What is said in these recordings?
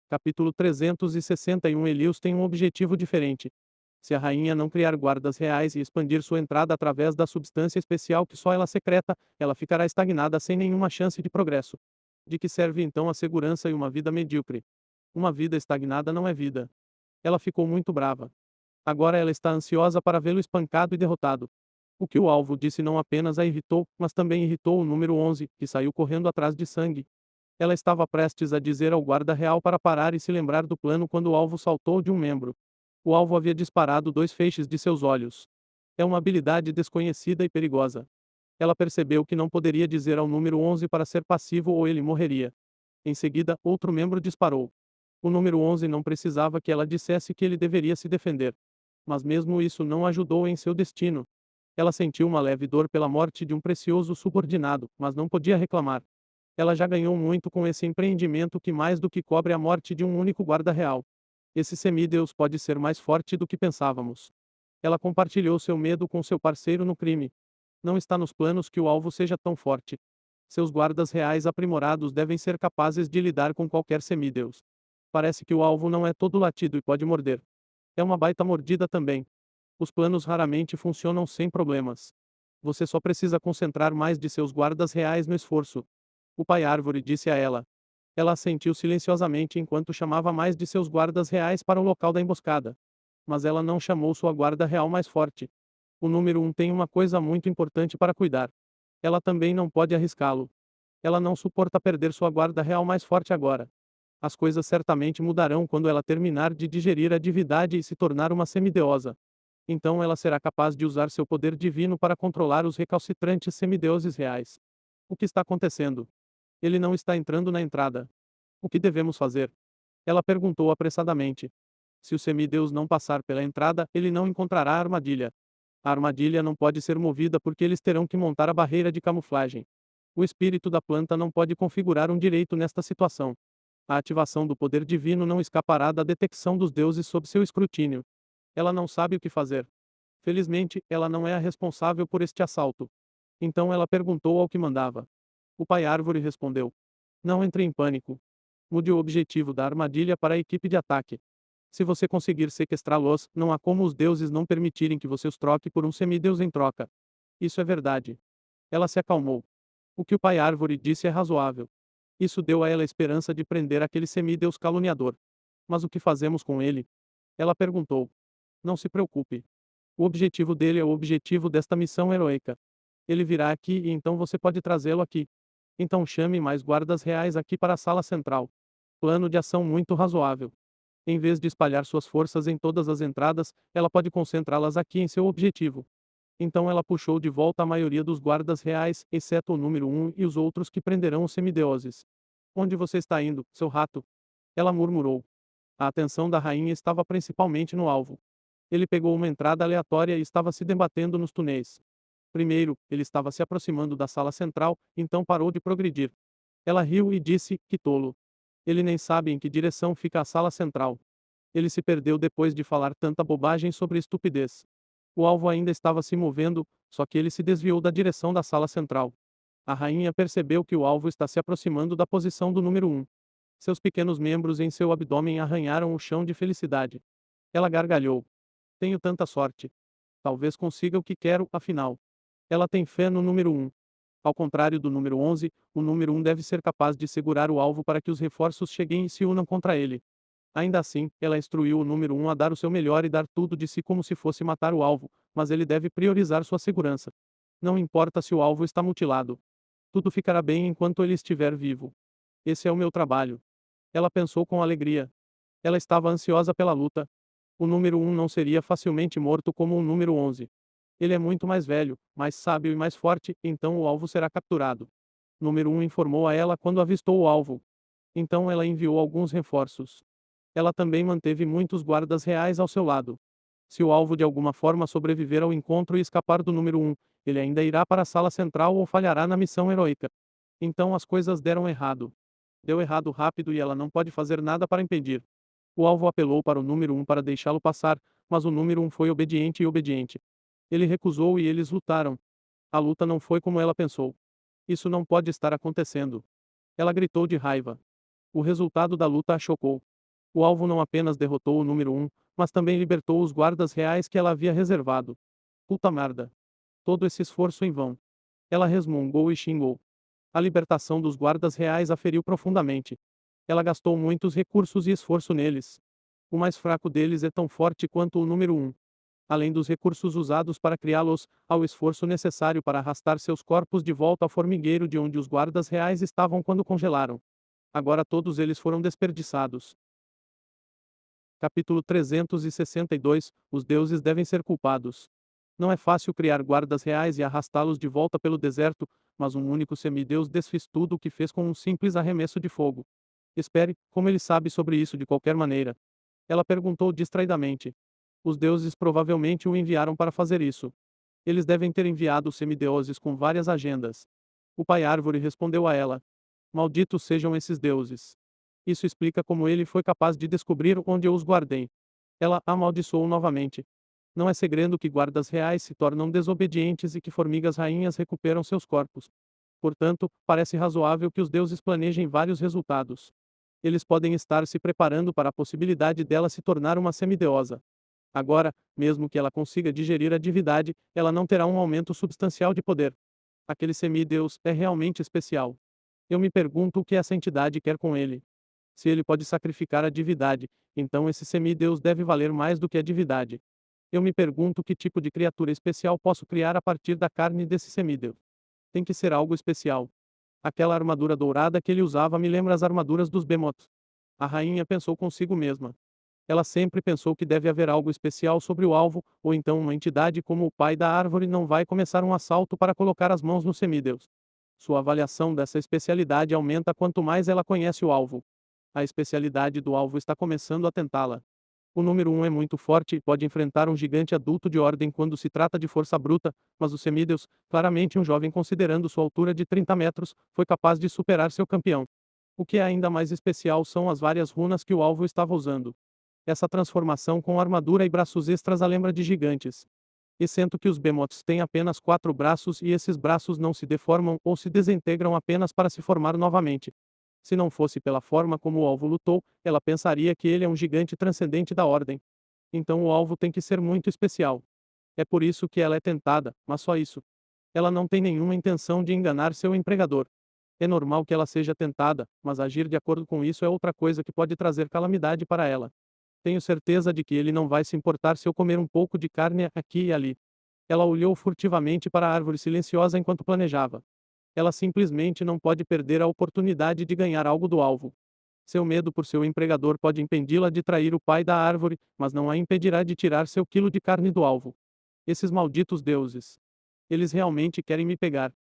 Capítulo 361. Elios tem um objetivo diferente. Se a rainha não criar guardas reais e expandir sua entrada através da substância especial que só ela secreta, ela ficará estagnada sem nenhuma chance de progresso. De que serve então a segurança e uma vida medíocre? Uma vida estagnada não é vida. Ela ficou muito brava. Agora ela está ansiosa para vê-lo espancado e derrotado. O que o alvo disse não apenas a irritou, mas também irritou o número 11, que saiu correndo atrás de sangue. Ela estava prestes a dizer ao guarda real para parar e se lembrar do plano quando o alvo saltou de um membro. O alvo havia disparado 2 feixes de seus olhos. É uma habilidade desconhecida e perigosa. Ela percebeu que não poderia dizer ao número 11 para ser passivo ou ele morreria. Em seguida, outro membro disparou. O número 11 não precisava que ela dissesse que ele deveria se defender. Mas mesmo isso não ajudou em seu destino. Ela sentiu uma leve dor pela morte de um precioso subordinado, mas não podia reclamar. Ela já ganhou muito com esse empreendimento que mais do que cobre a morte de um único guarda real. Esse semideus pode ser mais forte do que pensávamos. Ela compartilhou seu medo com seu parceiro no crime. Não está nos planos que o alvo seja tão forte. Seus guardas reais aprimorados devem ser capazes de lidar com qualquer semideus. Parece que o alvo não é todo latido e pode morder. É uma baita mordida também. Os planos raramente funcionam sem problemas. Você só precisa concentrar mais de seus guardas reais no esforço. O pai árvore disse a ela. Ela assentiu silenciosamente enquanto chamava mais de seus guardas reais para o local da emboscada. Mas ela não chamou sua guarda real mais forte. O número 1 tem uma coisa muito importante para cuidar. Ela também não pode arriscá-lo. Ela não suporta perder sua guarda real mais forte agora. As coisas certamente mudarão quando ela terminar de digerir a divindade e se tornar uma semideusa. Então ela será capaz de usar seu poder divino para controlar os recalcitrantes semideuses reais. O que está acontecendo? Ele não está entrando na entrada. O que devemos fazer? Ela perguntou apressadamente. Se o semideus não passar pela entrada, ele não encontrará a armadilha. A armadilha não pode ser movida porque eles terão que montar a barreira de camuflagem. O espírito da planta não pode configurar um direito nesta situação. A ativação do poder divino não escapará da detecção dos deuses sob seu escrutínio. Ela não sabe o que fazer. Felizmente, ela não é a responsável por este assalto. Então ela perguntou ao que mandava. O pai árvore respondeu. Não entre em pânico. Mude o objetivo da armadilha para a equipe de ataque. Se você conseguir sequestrá-los, não há como os deuses não permitirem que você os troque por um semideus em troca. Isso é verdade. Ela se acalmou. O que o pai árvore disse é razoável. Isso deu a ela a esperança de prender aquele semideus caluniador. Mas o que fazemos com ele? Ela perguntou. Não se preocupe. O objetivo dele é o objetivo desta missão heroica. Ele virá aqui e então você pode trazê-lo aqui. Então chame mais guardas reais aqui para a sala central. Plano de ação muito razoável. Em vez de espalhar suas forças em todas as entradas, ela pode concentrá-las aqui em seu objetivo. Então ela puxou de volta a maioria dos guardas reais, exceto o número 1 e os outros que prenderão os semideuses. Onde você está indo, seu rato? Ela murmurou. A atenção da rainha estava principalmente no alvo. Ele pegou uma entrada aleatória e estava se debatendo nos túneis. Primeiro, ele estava se aproximando da sala central, então parou de progredir. Ela riu e disse: que tolo. Ele nem sabe em que direção fica a sala central. Ele se perdeu depois de falar tanta bobagem sobre estupidez. O alvo ainda estava se movendo, só que ele se desviou da direção da sala central. A rainha percebeu que o alvo está se aproximando da posição do número 1. Seus pequenos membros em seu abdômen arranharam o chão de felicidade. Ela gargalhou. Tenho tanta sorte. Talvez consiga o que quero, afinal. Ela tem fé no número 1. Ao contrário do número 11, o número 1 deve ser capaz de segurar o alvo para que os reforços cheguem e se unam contra ele. Ainda assim, ela instruiu o número 1 a dar o seu melhor e dar tudo de si como se fosse matar o alvo, mas ele deve priorizar sua segurança. Não importa se o alvo está mutilado. Tudo ficará bem enquanto ele estiver vivo. Esse é o meu trabalho. Ela pensou com alegria. Ela estava ansiosa pela luta. O número 1 não seria facilmente morto como o número 11. Ele é muito mais velho, mais sábio e mais forte, então o alvo será capturado. Número 1 informou a ela quando avistou o alvo. Então ela enviou alguns reforços. Ela também manteve muitos guardas reais ao seu lado. Se o alvo de alguma forma sobreviver ao encontro e escapar do número 1, ele ainda irá para a sala central ou falhará na missão heroica. Então as coisas deram errado. Deu errado rápido e ela não pode fazer nada para impedir. O alvo apelou para o número 1 para deixá-lo passar, mas o número 1 foi obediente e obediente. Ele recusou e eles lutaram. A luta não foi como ela pensou. Isso não pode estar acontecendo. Ela gritou de raiva. O resultado da luta a chocou. O alvo não apenas derrotou o número 1, mas também libertou os guardas reais que ela havia reservado. Puta merda. Todo esse esforço em vão. Ela resmungou e xingou. A libertação dos guardas reais a feriu profundamente. Ela gastou muitos recursos e esforço neles. O mais fraco deles é tão forte quanto o número 1. Além dos recursos usados para criá-los, há o esforço necessário para arrastar seus corpos de volta ao formigueiro de onde os guardas reais estavam quando congelaram. Agora todos eles foram desperdiçados. Capítulo 362 Os deuses devem ser culpados. Não é fácil criar guardas reais e arrastá-los de volta pelo deserto, mas um único semideus desfez tudo o que fez com um simples arremesso de fogo. Espere, como ele sabe sobre isso de qualquer maneira? Ela perguntou distraidamente. Os deuses provavelmente o enviaram para fazer isso. Eles devem ter enviado semideuses com várias agendas. O pai árvore respondeu a ela. Malditos sejam esses deuses. Isso explica como ele foi capaz de descobrir onde eu os guardei. Ela amaldiçoou novamente. Não é segredo que guardas reais se tornam desobedientes e que formigas rainhas recuperam seus corpos. Portanto, parece razoável que os deuses planejem vários resultados. Eles podem estar se preparando para a possibilidade dela se tornar uma semideusa. Agora, mesmo que ela consiga digerir a divindade, ela não terá um aumento substancial de poder. Aquele semideus é realmente especial. Eu me pergunto o que essa entidade quer com ele. Se ele pode sacrificar a divindade, então esse semideus deve valer mais do que a divindade. Eu me pergunto que tipo de criatura especial posso criar a partir da carne desse semideus. Tem que ser algo especial. Aquela armadura dourada que ele usava me lembra as armaduras dos Bemoths. A rainha pensou consigo mesma. Ela sempre pensou que deve haver algo especial sobre o alvo, ou então uma entidade como o pai da árvore não vai começar um assalto para colocar as mãos no semideus. Sua avaliação dessa especialidade aumenta quanto mais ela conhece o alvo. A especialidade do alvo está começando a tentá-la. O número 1 é muito forte e pode enfrentar um gigante adulto de ordem quando se trata de força bruta, mas o semideus, claramente um jovem considerando sua altura de 30 metros, foi capaz de superar seu campeão. O que é ainda mais especial são as várias runas que o alvo estava usando. Essa transformação com armadura e braços extras a lembra de gigantes. E sendo que os Bemoths têm apenas 4 braços e esses braços não se deformam ou se desintegram apenas para se formar novamente. Se não fosse pela forma como o alvo lutou, ela pensaria que ele é um gigante transcendente da ordem. Então o alvo tem que ser muito especial. É por isso que ela é tentada, mas só isso. Ela não tem nenhuma intenção de enganar seu empregador. É normal que ela seja tentada, mas agir de acordo com isso é outra coisa que pode trazer calamidade para ela. Tenho certeza de que ele não vai se importar se eu comer um pouco de carne aqui e ali. Ela olhou furtivamente para a árvore silenciosa enquanto planejava. Ela simplesmente não pode perder a oportunidade de ganhar algo do alvo. Seu medo por seu empregador pode impedi-la de trair o pai da árvore, mas não a impedirá de tirar seu quilo de carne do alvo. Esses malditos deuses. Eles realmente querem me pegar.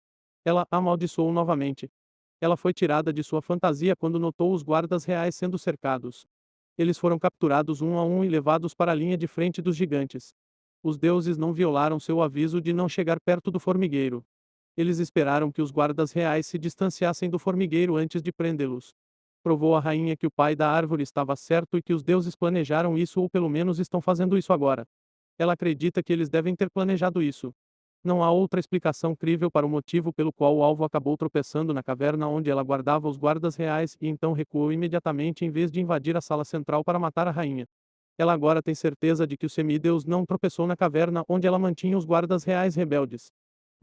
Ela amaldiçoou novamente. Ela foi tirada de sua fantasia quando notou os guardas reais sendo cercados. Eles foram capturados um a um e levados para a linha de frente dos gigantes. Os deuses não violaram seu aviso de não chegar perto do formigueiro. Eles esperaram que os guardas reais se distanciassem do formigueiro antes de prendê-los. Provou a rainha que o pai da árvore estava certo e que os deuses planejaram isso ou pelo menos estão fazendo isso agora. Ela acredita que eles devem ter planejado isso. Não há outra explicação crível para o motivo pelo qual o alvo acabou tropeçando na caverna onde ela guardava os guardas reais e então recuou imediatamente em vez de invadir a sala central para matar a rainha. Ela agora tem certeza de que o semideus não tropeçou na caverna onde ela mantinha os guardas reais rebeldes.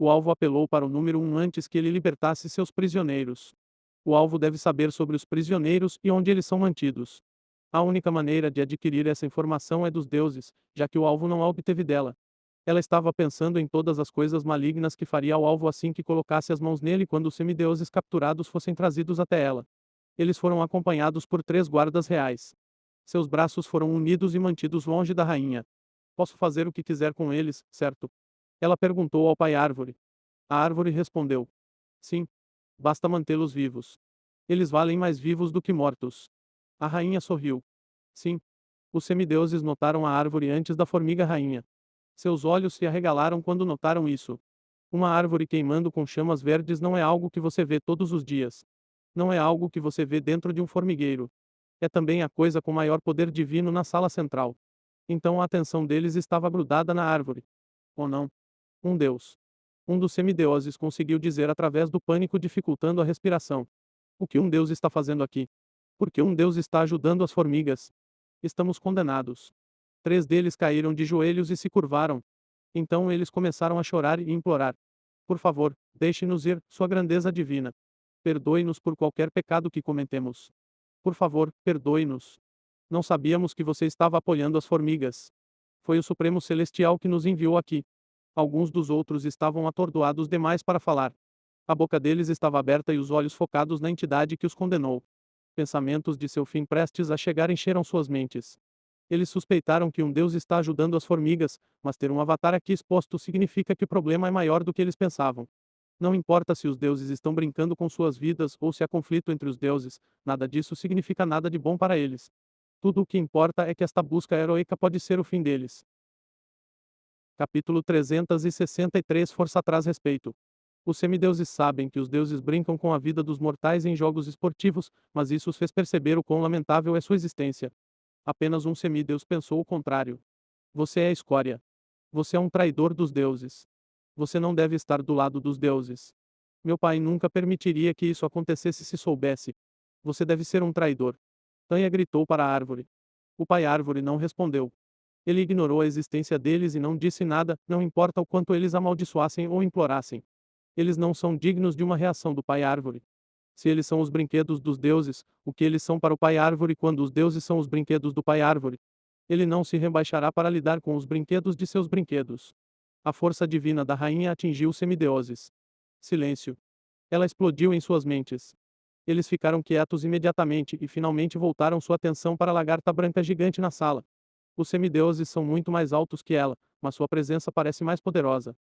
O alvo apelou para o número 1 antes que ele libertasse seus prisioneiros. O alvo deve saber sobre os prisioneiros e onde eles são mantidos. A única maneira de adquirir essa informação é dos deuses, já que o alvo não a obteve dela. Ela estava pensando em todas as coisas malignas que faria ao alvo assim que colocasse as mãos nele quando os semideuses capturados fossem trazidos até ela. Eles foram acompanhados por 3 guardas reais. Seus braços foram unidos e mantidos longe da rainha. Posso fazer o que quiser com eles, certo? Ela perguntou ao pai árvore. A árvore respondeu. Sim. Basta mantê-los vivos. Eles valem mais vivos do que mortos. A rainha sorriu. Sim. Os semideuses notaram a árvore antes da formiga rainha. Seus olhos se arregalaram quando notaram isso. Uma árvore queimando com chamas verdes não é algo que você vê todos os dias. Não é algo que você vê dentro de um formigueiro. É também a coisa com maior poder divino na sala central. Então a atenção deles estava grudada na árvore. Ou não? Um deus. Um dos semideuses conseguiu dizer através do pânico dificultando a respiração. O que um deus está fazendo aqui? Por que um deus está ajudando as formigas? Estamos condenados. 3 deles caíram de joelhos e se curvaram. Então eles começaram a chorar e implorar: Por favor, deixe-nos ir, Sua grandeza divina. Perdoe-nos por qualquer pecado que cometemos. Por favor, perdoe-nos. Não sabíamos que você estava apoiando as formigas. Foi o Supremo Celestial que nos enviou aqui. Alguns dos outros estavam atordoados demais para falar. A boca deles estava aberta e os olhos focados na entidade que os condenou. Pensamentos de seu fim prestes a chegar encheram suas mentes. Eles suspeitaram que um deus está ajudando as formigas, mas ter um avatar aqui exposto significa que o problema é maior do que eles pensavam. Não importa se os deuses estão brincando com suas vidas ou se há conflito entre os deuses, nada disso significa nada de bom para eles. Tudo o que importa é que esta busca heroica pode ser o fim deles. Capítulo 363 Força atrás respeito. Os semideuses sabem que os deuses brincam com a vida dos mortais em jogos esportivos, mas isso os fez perceber o quão lamentável é sua existência. Apenas um semideus pensou o contrário. Você é escória. Você é um traidor dos deuses. Você não deve estar do lado dos deuses. Meu pai nunca permitiria que isso acontecesse se soubesse. Você deve ser um traidor. Tânia gritou para a árvore. O pai árvore não respondeu. Ele ignorou a existência deles e não disse nada, não importa o quanto eles amaldiçoassem ou implorassem. Eles não são dignos de uma reação do pai árvore. Se eles são os brinquedos dos deuses, o que eles são para o pai árvore quando os deuses são os brinquedos do pai árvore? Ele não se rebaixará para lidar com os brinquedos de seus brinquedos. A força divina da rainha atingiu os semideuses. Silêncio. Ela explodiu em suas mentes. Eles ficaram quietos imediatamente e finalmente voltaram sua atenção para a lagarta branca gigante na sala. Os semideuses são muito mais altos que ela, mas sua presença parece mais poderosa.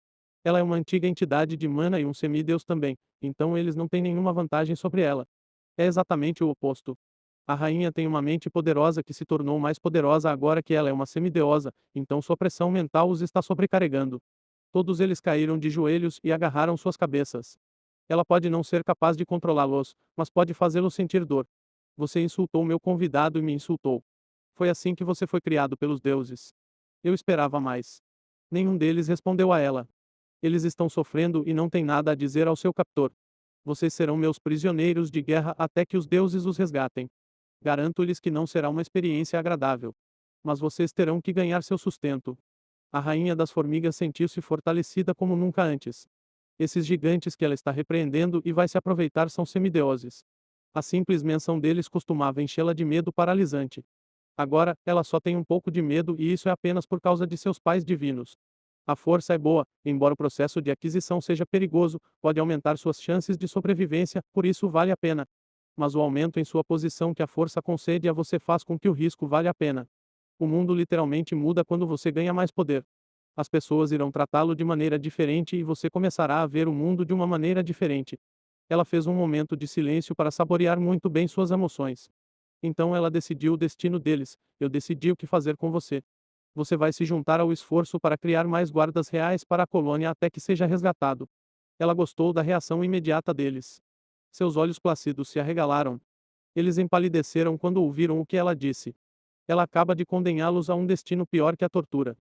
Ela é uma antiga entidade de mana e um semideus também, então eles não têm nenhuma vantagem sobre ela. É exatamente o oposto. A rainha tem uma mente poderosa que se tornou mais poderosa agora que ela é uma semideusa, então sua pressão mental os está sobrecarregando. Todos eles caíram de joelhos e agarraram suas cabeças. Ela pode não ser capaz de controlá-los, mas pode fazê-los sentir dor. Você insultou meu convidado e me insultou. Foi assim que você foi criado pelos deuses. Eu esperava mais. Nenhum deles respondeu a ela. Eles estão sofrendo e não têm nada a dizer ao seu captor. Vocês serão meus prisioneiros de guerra até que os deuses os resgatem. Garanto-lhes que não será uma experiência agradável. Mas vocês terão que ganhar seu sustento. A rainha das formigas sentiu-se fortalecida como nunca antes. Esses gigantes que ela está repreendendo e vai se aproveitar são semideuses. A simples menção deles costumava enchê-la de medo paralisante. Agora, ela só tem um pouco de medo e isso é apenas por causa de seus pais divinos. A força é boa, embora o processo de aquisição seja perigoso, pode aumentar suas chances de sobrevivência, por isso vale a pena. Mas o aumento em sua posição que a força concede a você faz com que o risco vale a pena. O mundo literalmente muda quando você ganha mais poder. As pessoas irão tratá-lo de maneira diferente e você começará a ver o mundo de uma maneira diferente. Ela fez um momento de silêncio para saborear muito bem suas emoções. Então ela decidiu o destino deles: eu decidi o que fazer com você. Você vai se juntar ao esforço para criar mais guardas reais para a colônia até que seja resgatado. Ela gostou da reação imediata deles. Seus olhos plácidos se arregalaram. Eles empalideceram quando ouviram o que ela disse. Ela acaba de condená-los a um destino pior que a tortura.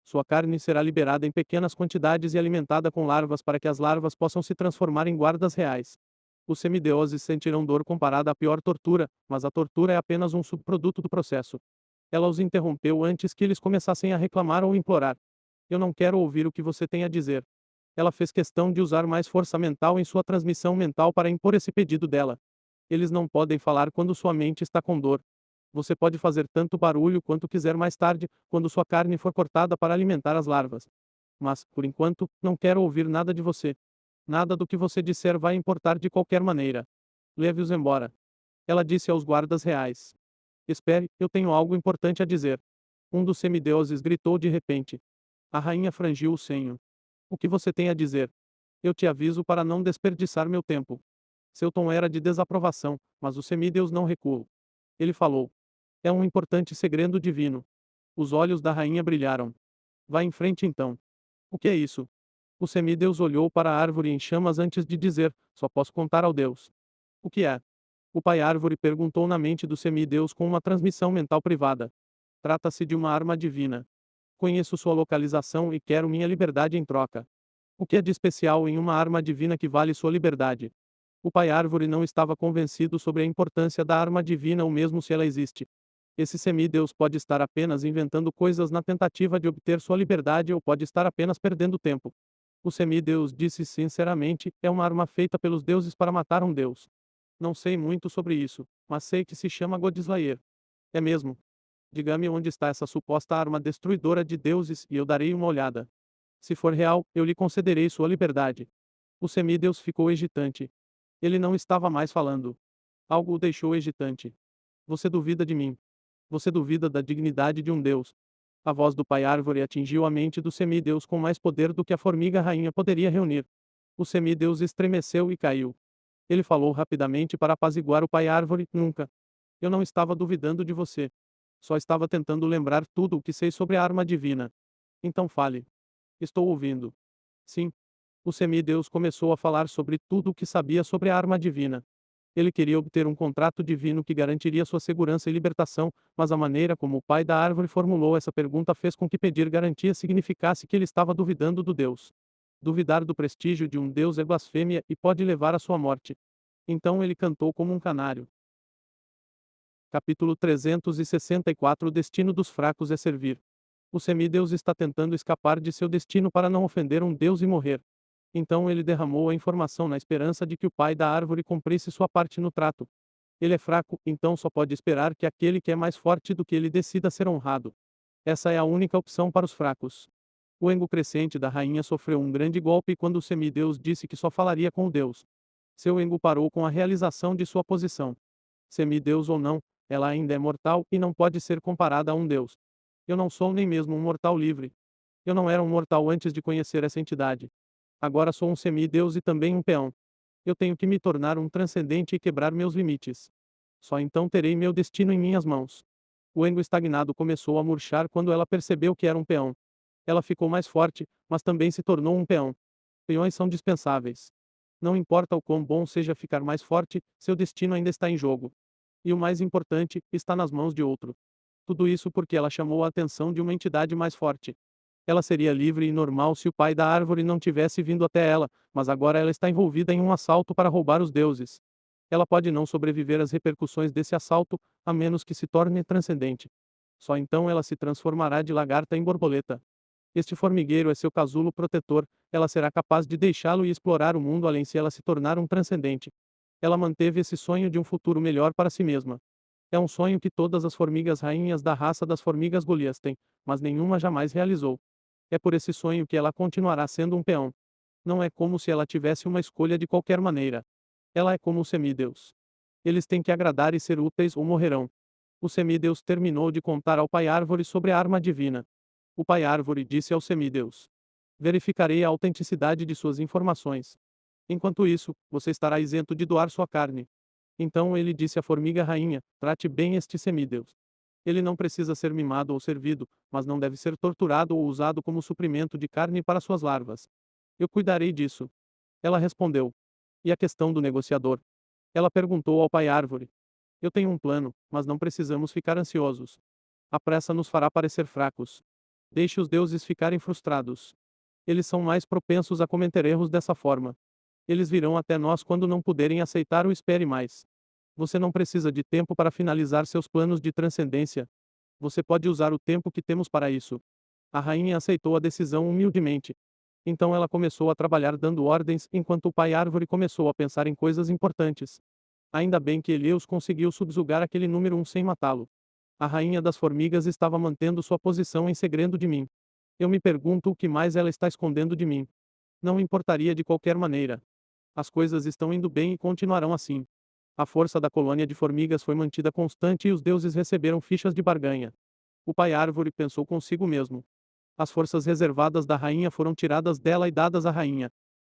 Sua carne será liberada em pequenas quantidades e alimentada com larvas para que as larvas possam se transformar em guardas reais. Os semideuses sentirão dor comparada à pior tortura, mas a tortura é apenas um subproduto do processo. Ela os interrompeu antes que eles começassem a reclamar ou implorar. Eu não quero ouvir o que você tem a dizer. Ela fez questão de usar mais força mental em sua transmissão mental para impor esse pedido dela. Eles não podem falar quando sua mente está com dor. Você pode fazer tanto barulho quanto quiser mais tarde, quando sua carne for cortada para alimentar as larvas. Mas, por enquanto, não quero ouvir nada de você. Nada do que você disser vai importar de qualquer maneira. Leve-os embora. Ela disse aos guardas reais. Espere, eu tenho algo importante a dizer. Um dos semideuses gritou de repente. A rainha frangiu o senho. O que você tem a dizer? Eu te aviso para não desperdiçar meu tempo. Seu tom era de desaprovação, mas o semideus não recuou. Ele falou. É um importante segredo divino. Os olhos da rainha brilharam. Vá em frente então. O que é isso? O semideus olhou para a árvore em chamas antes de dizer, só posso contar ao Deus. O que é? O pai árvore perguntou na mente do semideus com uma transmissão mental privada. Trata-se de uma arma divina. Conheço sua localização e quero minha liberdade em troca. O que é de especial em uma arma divina que vale sua liberdade? O pai árvore não estava convencido sobre a importância da arma divina ou mesmo se ela existe. Esse semideus pode estar apenas inventando coisas na tentativa de obter sua liberdade ou pode estar apenas perdendo tempo. O semideus disse sinceramente: é uma arma feita pelos deuses para matar um deus. Não sei muito sobre isso, mas sei que se chama Godslayer. É mesmo? Diga-me onde está essa suposta arma destruidora de deuses e eu darei uma olhada. Se for real, eu lhe concederei sua liberdade. O semideus ficou hesitante. Ele não estava mais falando. Algo o deixou hesitante. Você duvida de mim. Você duvida da dignidade de um deus. A voz do pai árvore atingiu a mente do semideus com mais poder do que a formiga rainha poderia reunir. O semideus estremeceu e caiu. Ele falou rapidamente para apaziguar o pai árvore: nunca. Eu não estava duvidando de você. Só estava tentando lembrar tudo o que sei sobre a arma divina. Então fale. Estou ouvindo. Sim. O semideus começou a falar sobre tudo o que sabia sobre a arma divina. Ele queria obter um contrato divino que garantiria sua segurança e libertação, mas a maneira como o pai da árvore formulou essa pergunta fez com que pedir garantia significasse que ele estava duvidando do Deus. Duvidar do prestígio de um Deus é blasfêmia e pode levar à sua morte. Então ele cantou como um canário. Capítulo 364 O destino dos fracos é servir. O semideus está tentando escapar de seu destino para não ofender um Deus e morrer. Então ele derramou a informação na esperança de que o pai da árvore cumprisse sua parte no trato. Ele é fraco, então só pode esperar que aquele que é mais forte do que ele decida ser honrado. Essa é a única opção para os fracos. O ego crescente da rainha sofreu um grande golpe quando o semideus disse que só falaria com o Deus. Seu ego parou com a realização de sua posição. Semideus ou não, ela ainda é mortal e não pode ser comparada a um Deus. Eu não sou nem mesmo um mortal livre. Eu não era um mortal antes de conhecer essa entidade. Agora sou um semideus e também um peão. Eu tenho que me tornar um transcendente e quebrar meus limites. Só então terei meu destino em minhas mãos. O ego estagnado começou a murchar quando ela percebeu que era um peão. Ela ficou mais forte, mas também se tornou um peão. Peões são dispensáveis. Não importa o quão bom seja ficar mais forte, seu destino ainda está em jogo. E o mais importante, está nas mãos de outro. Tudo isso porque ela chamou a atenção de uma entidade mais forte. Ela seria livre e normal se o pai da árvore não tivesse vindo até ela, mas agora ela está envolvida em um assalto para roubar os deuses. Ela pode não sobreviver às repercussões desse assalto, a menos que se torne transcendente. Só então ela se transformará de lagarta em borboleta. Este formigueiro é seu casulo protetor, ela será capaz de deixá-lo e explorar o mundo além se ela se tornar um transcendente. Ela manteve esse sonho de um futuro melhor para si mesma. É um sonho que todas as formigas rainhas da raça das formigas Golias têm, mas nenhuma jamais realizou. É por esse sonho que ela continuará sendo um peão. Não é como se ela tivesse uma escolha de qualquer maneira. Ela é como o semideus. Eles têm que agradar e ser úteis ou morrerão. O semideus terminou de contar ao pai árvore sobre a arma divina. O pai árvore disse ao semideus: verificarei a autenticidade de suas informações. Enquanto isso, você estará isento de doar sua carne. Então ele disse à formiga rainha: trate bem este semideus. Ele não precisa ser mimado ou servido, mas não deve ser torturado ou usado como suprimento de carne para suas larvas. Eu cuidarei disso. Ela respondeu. E a questão do negociador? Ela perguntou ao pai árvore. Eu tenho um plano, mas não precisamos ficar ansiosos. A pressa nos fará parecer fracos. Deixe os deuses ficarem frustrados. Eles são mais propensos a cometer erros dessa forma. Eles virão até nós quando não puderem aceitar ou espere mais. Você não precisa de tempo para finalizar seus planos de transcendência. Você pode usar o tempo que temos para isso. A rainha aceitou a decisão humildemente. Então ela começou a trabalhar dando ordens, enquanto o pai árvore começou a pensar em coisas importantes. Ainda bem que Eleus conseguiu subjugar aquele número 1 sem matá-lo. A rainha das formigas estava mantendo sua posição em segredo de mim. Eu me pergunto o que mais ela está escondendo de mim. Não importaria de qualquer maneira. As coisas estão indo bem e continuarão assim. A força da colônia de formigas foi mantida constante e os deuses receberam fichas de barganha. O pai árvore pensou consigo mesmo. As forças reservadas da rainha foram tiradas dela e dadas à rainha.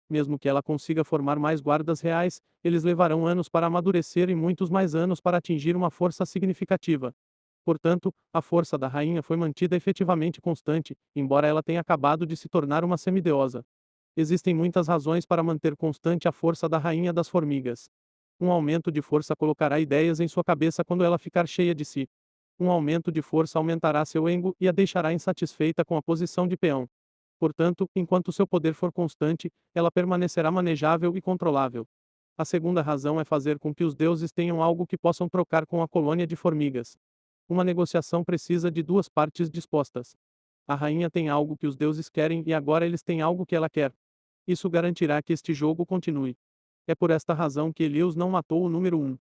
Mesmo que ela consiga formar mais guardas reais, eles levarão anos para amadurecer e muitos mais anos para atingir uma força significativa. Portanto, a força da rainha foi mantida efetivamente constante, embora ela tenha acabado de se tornar uma semideusa. Existem muitas razões para manter constante a força da rainha das formigas. Um aumento de força colocará ideias em sua cabeça quando ela ficar cheia de si. Um aumento de força aumentará seu ego e a deixará insatisfeita com a posição de peão. Portanto, enquanto seu poder for constante, ela permanecerá manejável e controlável. A segunda razão é fazer com que os deuses tenham algo que possam trocar com a colônia de formigas. Uma negociação precisa de duas partes dispostas. A rainha tem algo que os deuses querem e agora eles têm algo que ela quer. Isso garantirá que este jogo continue. É por esta razão que Elias não matou o número 1.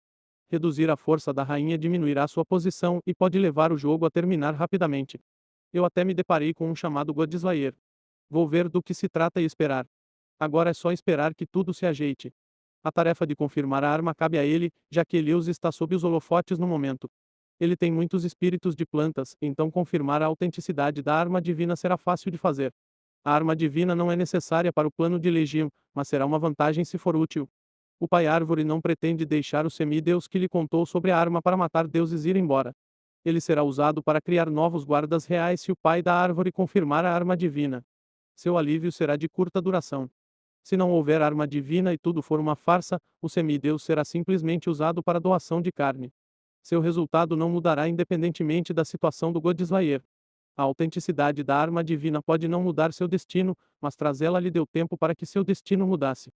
Reduzir a força da rainha diminuirá sua posição e pode levar o jogo a terminar rapidamente. Eu até me deparei com um chamado Godslayer. Vou ver do que se trata e esperar. Agora é só esperar que tudo se ajeite. A tarefa de confirmar a arma cabe a ele, já que Elias está sob os holofotes no momento. Ele tem muitos espíritos de plantas, então confirmar a autenticidade da arma divina será fácil de fazer. A arma divina não é necessária para o plano de Legião, mas será uma vantagem se for útil. O Pai Árvore não pretende deixar o semideus que lhe contou sobre a arma para matar deuses ir embora. Ele será usado para criar novos guardas reais se o Pai da Árvore confirmar a arma divina. Seu alívio será de curta duração. Se não houver arma divina e tudo for uma farsa, o semideus será simplesmente usado para doação de carne. Seu resultado não mudará independentemente da situação do Godslayer. A autenticidade da arma divina pode não mudar seu destino, mas trazê-la lhe deu tempo para que seu destino mudasse.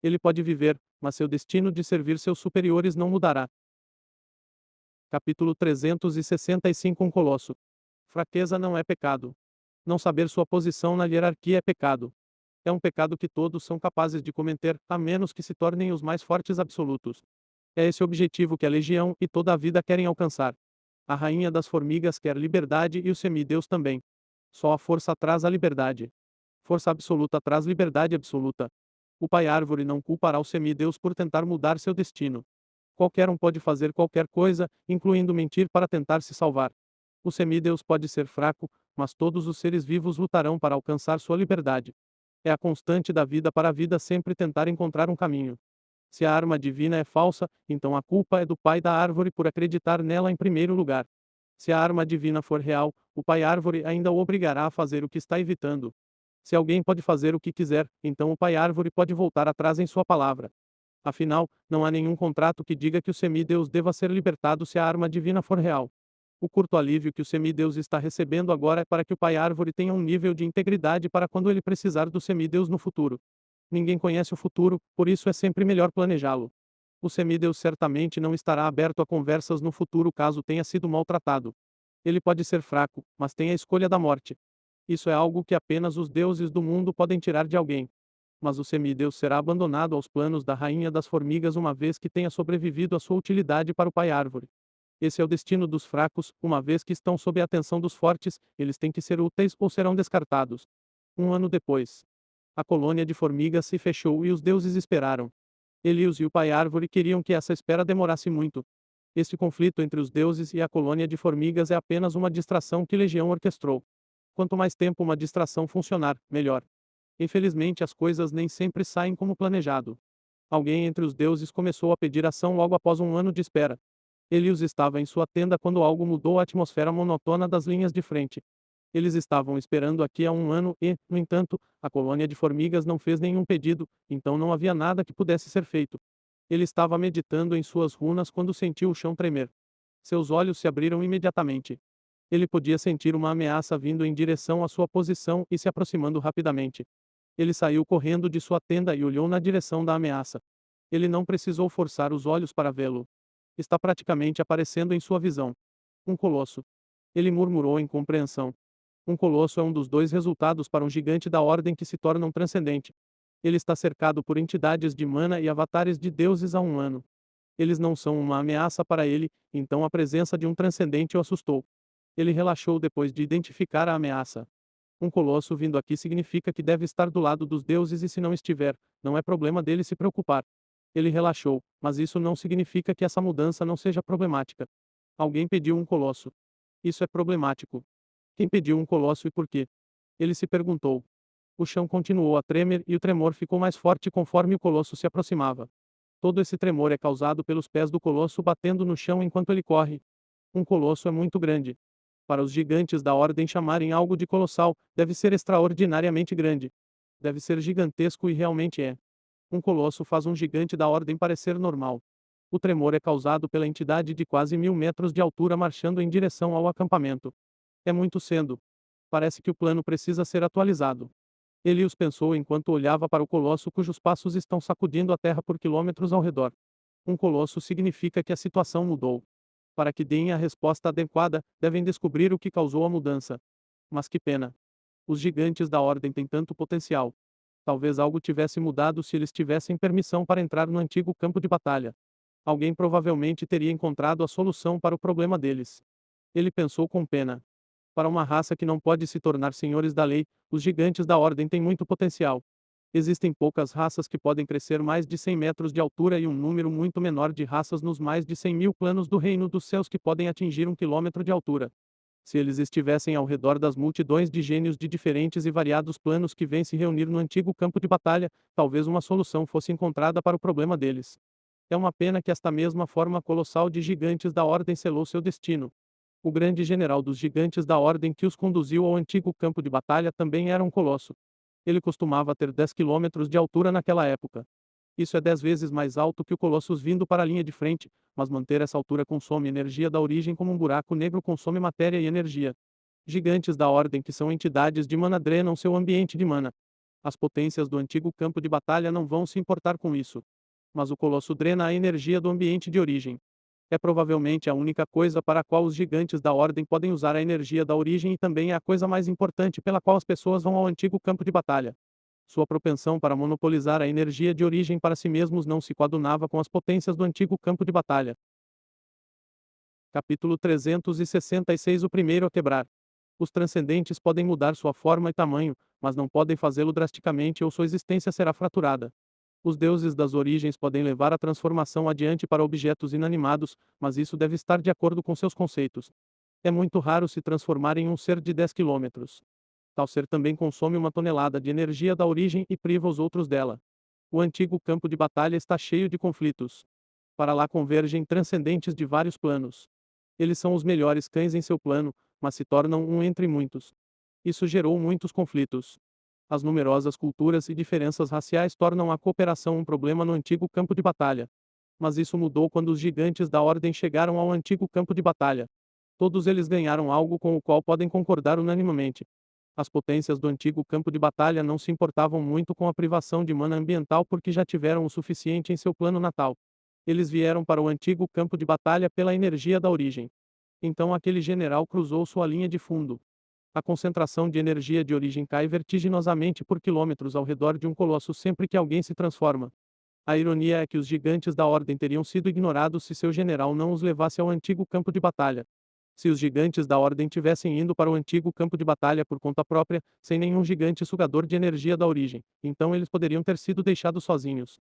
Ele pode viver, mas seu destino de servir seus superiores não mudará. Capítulo 365 Um Colosso. Fraqueza não é pecado. Não saber sua posição na hierarquia é pecado. É um pecado que todos são capazes de cometer, a menos que se tornem os mais fortes absolutos. É esse o objetivo que a Legião e toda a vida querem alcançar. A rainha das formigas quer liberdade e o semideus também. Só a força traz a liberdade. Força absoluta traz liberdade absoluta. O Pai Árvore não culpará o semideus por tentar mudar seu destino. Qualquer um pode fazer qualquer coisa, incluindo mentir para tentar se salvar. O semideus pode ser fraco, mas todos os seres vivos lutarão para alcançar sua liberdade. É a constante da vida para a vida sempre tentar encontrar um caminho. Se a arma divina é falsa, então a culpa é do Pai da Árvore por acreditar nela em primeiro lugar. Se a arma divina for real, o Pai Árvore ainda o obrigará a fazer o que está evitando. Se alguém pode fazer o que quiser, então o Pai Árvore pode voltar atrás em sua palavra. Afinal, não há nenhum contrato que diga que o semideus deva ser libertado se a arma divina for real. O curto alívio que o semideus está recebendo agora é para que o Pai Árvore tenha um nível de integridade para quando ele precisar do semideus no futuro. Ninguém conhece o futuro, por isso é sempre melhor planejá-lo. O semideus certamente não estará aberto a conversas no futuro caso tenha sido maltratado. Ele pode ser fraco, mas tem a escolha da morte. Isso é algo que apenas os deuses do mundo podem tirar de alguém. Mas o semideus será abandonado aos planos da rainha das formigas uma vez que tenha sobrevivido à sua utilidade para o Pai Árvore. Esse é o destino dos fracos, uma vez que estão sob a atenção dos fortes, eles têm que ser úteis ou serão descartados. Um ano depois, a colônia de formigas se fechou e os deuses esperaram. Elios e o Pai Árvore queriam que essa espera demorasse muito. Este conflito entre os deuses e a colônia de formigas é apenas uma distração que Legião orquestrou. Quanto mais tempo uma distração funcionar, melhor. Infelizmente as coisas nem sempre saem como planejado. Alguém entre os deuses começou a pedir ação logo após um ano de espera. Elios estava em sua tenda quando algo mudou a atmosfera monotona das linhas de frente. Eles estavam esperando aqui há um ano e, no entanto, a colônia de formigas não fez nenhum pedido, então não havia nada que pudesse ser feito. Ele estava meditando em suas runas quando sentiu o chão tremer. Seus olhos se abriram imediatamente. Ele podia sentir uma ameaça vindo em direção à sua posição e se aproximando rapidamente. Ele saiu correndo de sua tenda e olhou na direção da ameaça. Ele não precisou forçar os olhos para vê-lo. Está praticamente aparecendo em sua visão. Um colosso. Ele murmurou em compreensão. Um colosso é um dos dois resultados para um gigante da ordem que se torna um transcendente. Ele está cercado por entidades de mana e avatares de deuses há um ano. Eles não são uma ameaça para ele, então a presença de um transcendente o assustou. Ele relaxou depois de identificar a ameaça. Um colosso vindo aqui significa que deve estar do lado dos deuses e se não estiver, não é problema dele se preocupar. Ele relaxou, mas isso não significa que essa mudança não seja problemática. Alguém pediu um colosso. Isso é problemático. Quem pediu um colosso e por quê? Ele se perguntou. O chão continuou a tremer e o tremor ficou mais forte conforme o colosso se aproximava. Todo esse tremor é causado pelos pés do colosso batendo no chão enquanto ele corre. Um colosso é muito grande. Para os gigantes da ordem chamarem algo de colossal, deve ser extraordinariamente grande. Deve ser gigantesco e realmente é. Um colosso faz um gigante da ordem parecer normal. O tremor é causado pela entidade de quase 1000 metros de altura marchando em direção ao acampamento. É muito cedo. Parece que o plano precisa ser atualizado. Elius pensou enquanto olhava para o colosso cujos passos estão sacudindo a terra por quilômetros ao redor. Um colosso significa que a situação mudou. Para que deem a resposta adequada, devem descobrir o que causou a mudança. Mas que pena! Os gigantes da Ordem têm tanto potencial. Talvez algo tivesse mudado se eles tivessem permissão para entrar no antigo campo de batalha. Alguém provavelmente teria encontrado a solução para o problema deles. Ele pensou com pena. Para uma raça que não pode se tornar senhores da lei, os gigantes da Ordem têm muito potencial. Existem poucas raças que podem crescer mais de 100 metros de altura e um número muito menor de raças nos mais de 100.000 planos do reino dos céus que podem atingir 1 quilômetro de altura. Se eles estivessem ao redor das multidões de gênios de diferentes e variados planos que vêm se reunir no antigo campo de batalha, talvez uma solução fosse encontrada para o problema deles. É uma pena que esta mesma forma colossal de gigantes da Ordem selou seu destino. O grande general dos gigantes da Ordem que os conduziu ao antigo campo de batalha também era um colosso. Ele costumava ter 10 quilômetros de altura naquela época. Isso é 10 vezes mais alto que o Colossus vindo para a linha de frente, mas manter essa altura consome energia da origem como um buraco negro consome matéria e energia. Gigantes da Ordem que são entidades de mana drenam seu ambiente de mana. As potências do antigo campo de batalha não vão se importar com isso. Mas o Colosso drena a energia do ambiente de origem. É provavelmente a única coisa para a qual os gigantes da Ordem podem usar a energia da origem e também é a coisa mais importante pela qual as pessoas vão ao antigo campo de batalha. Sua propensão para monopolizar a energia de origem para si mesmos não se coadunava com as potências do antigo campo de batalha. Capítulo 366 O primeiro a quebrar. Os transcendentes podem mudar sua forma e tamanho, mas não podem fazê-lo drasticamente ou sua existência será fraturada. Os deuses das origens podem levar a transformação adiante para objetos inanimados, mas isso deve estar de acordo com seus conceitos. É muito raro se transformar em um ser de 10 quilômetros. Tal ser também consome 1 tonelada de energia da origem e priva os outros dela. O antigo campo de batalha está cheio de conflitos. Para lá convergem transcendentes de vários planos. Eles são os melhores cães em seu plano, mas se tornam um entre muitos. Isso gerou muitos conflitos. As numerosas culturas e diferenças raciais tornam a cooperação um problema no antigo campo de batalha. Mas isso mudou quando os gigantes da Ordem chegaram ao antigo campo de batalha. Todos eles ganharam algo com o qual podem concordar unanimemente. As potências do antigo campo de batalha não se importavam muito com a privação de mana ambiental porque já tiveram o suficiente em seu plano natal. Eles vieram para o antigo campo de batalha pela energia da origem. Então aquele general cruzou sua linha de fundo. A concentração de energia de origem cai vertiginosamente por quilômetros ao redor de um colosso sempre que alguém se transforma. A ironia é que os gigantes da Ordem teriam sido ignorados se seu general não os levasse ao antigo campo de batalha. Se os gigantes da Ordem tivessem ido para o antigo campo de batalha por conta própria, sem nenhum gigante sugador de energia da origem, então eles poderiam ter sido deixados sozinhos.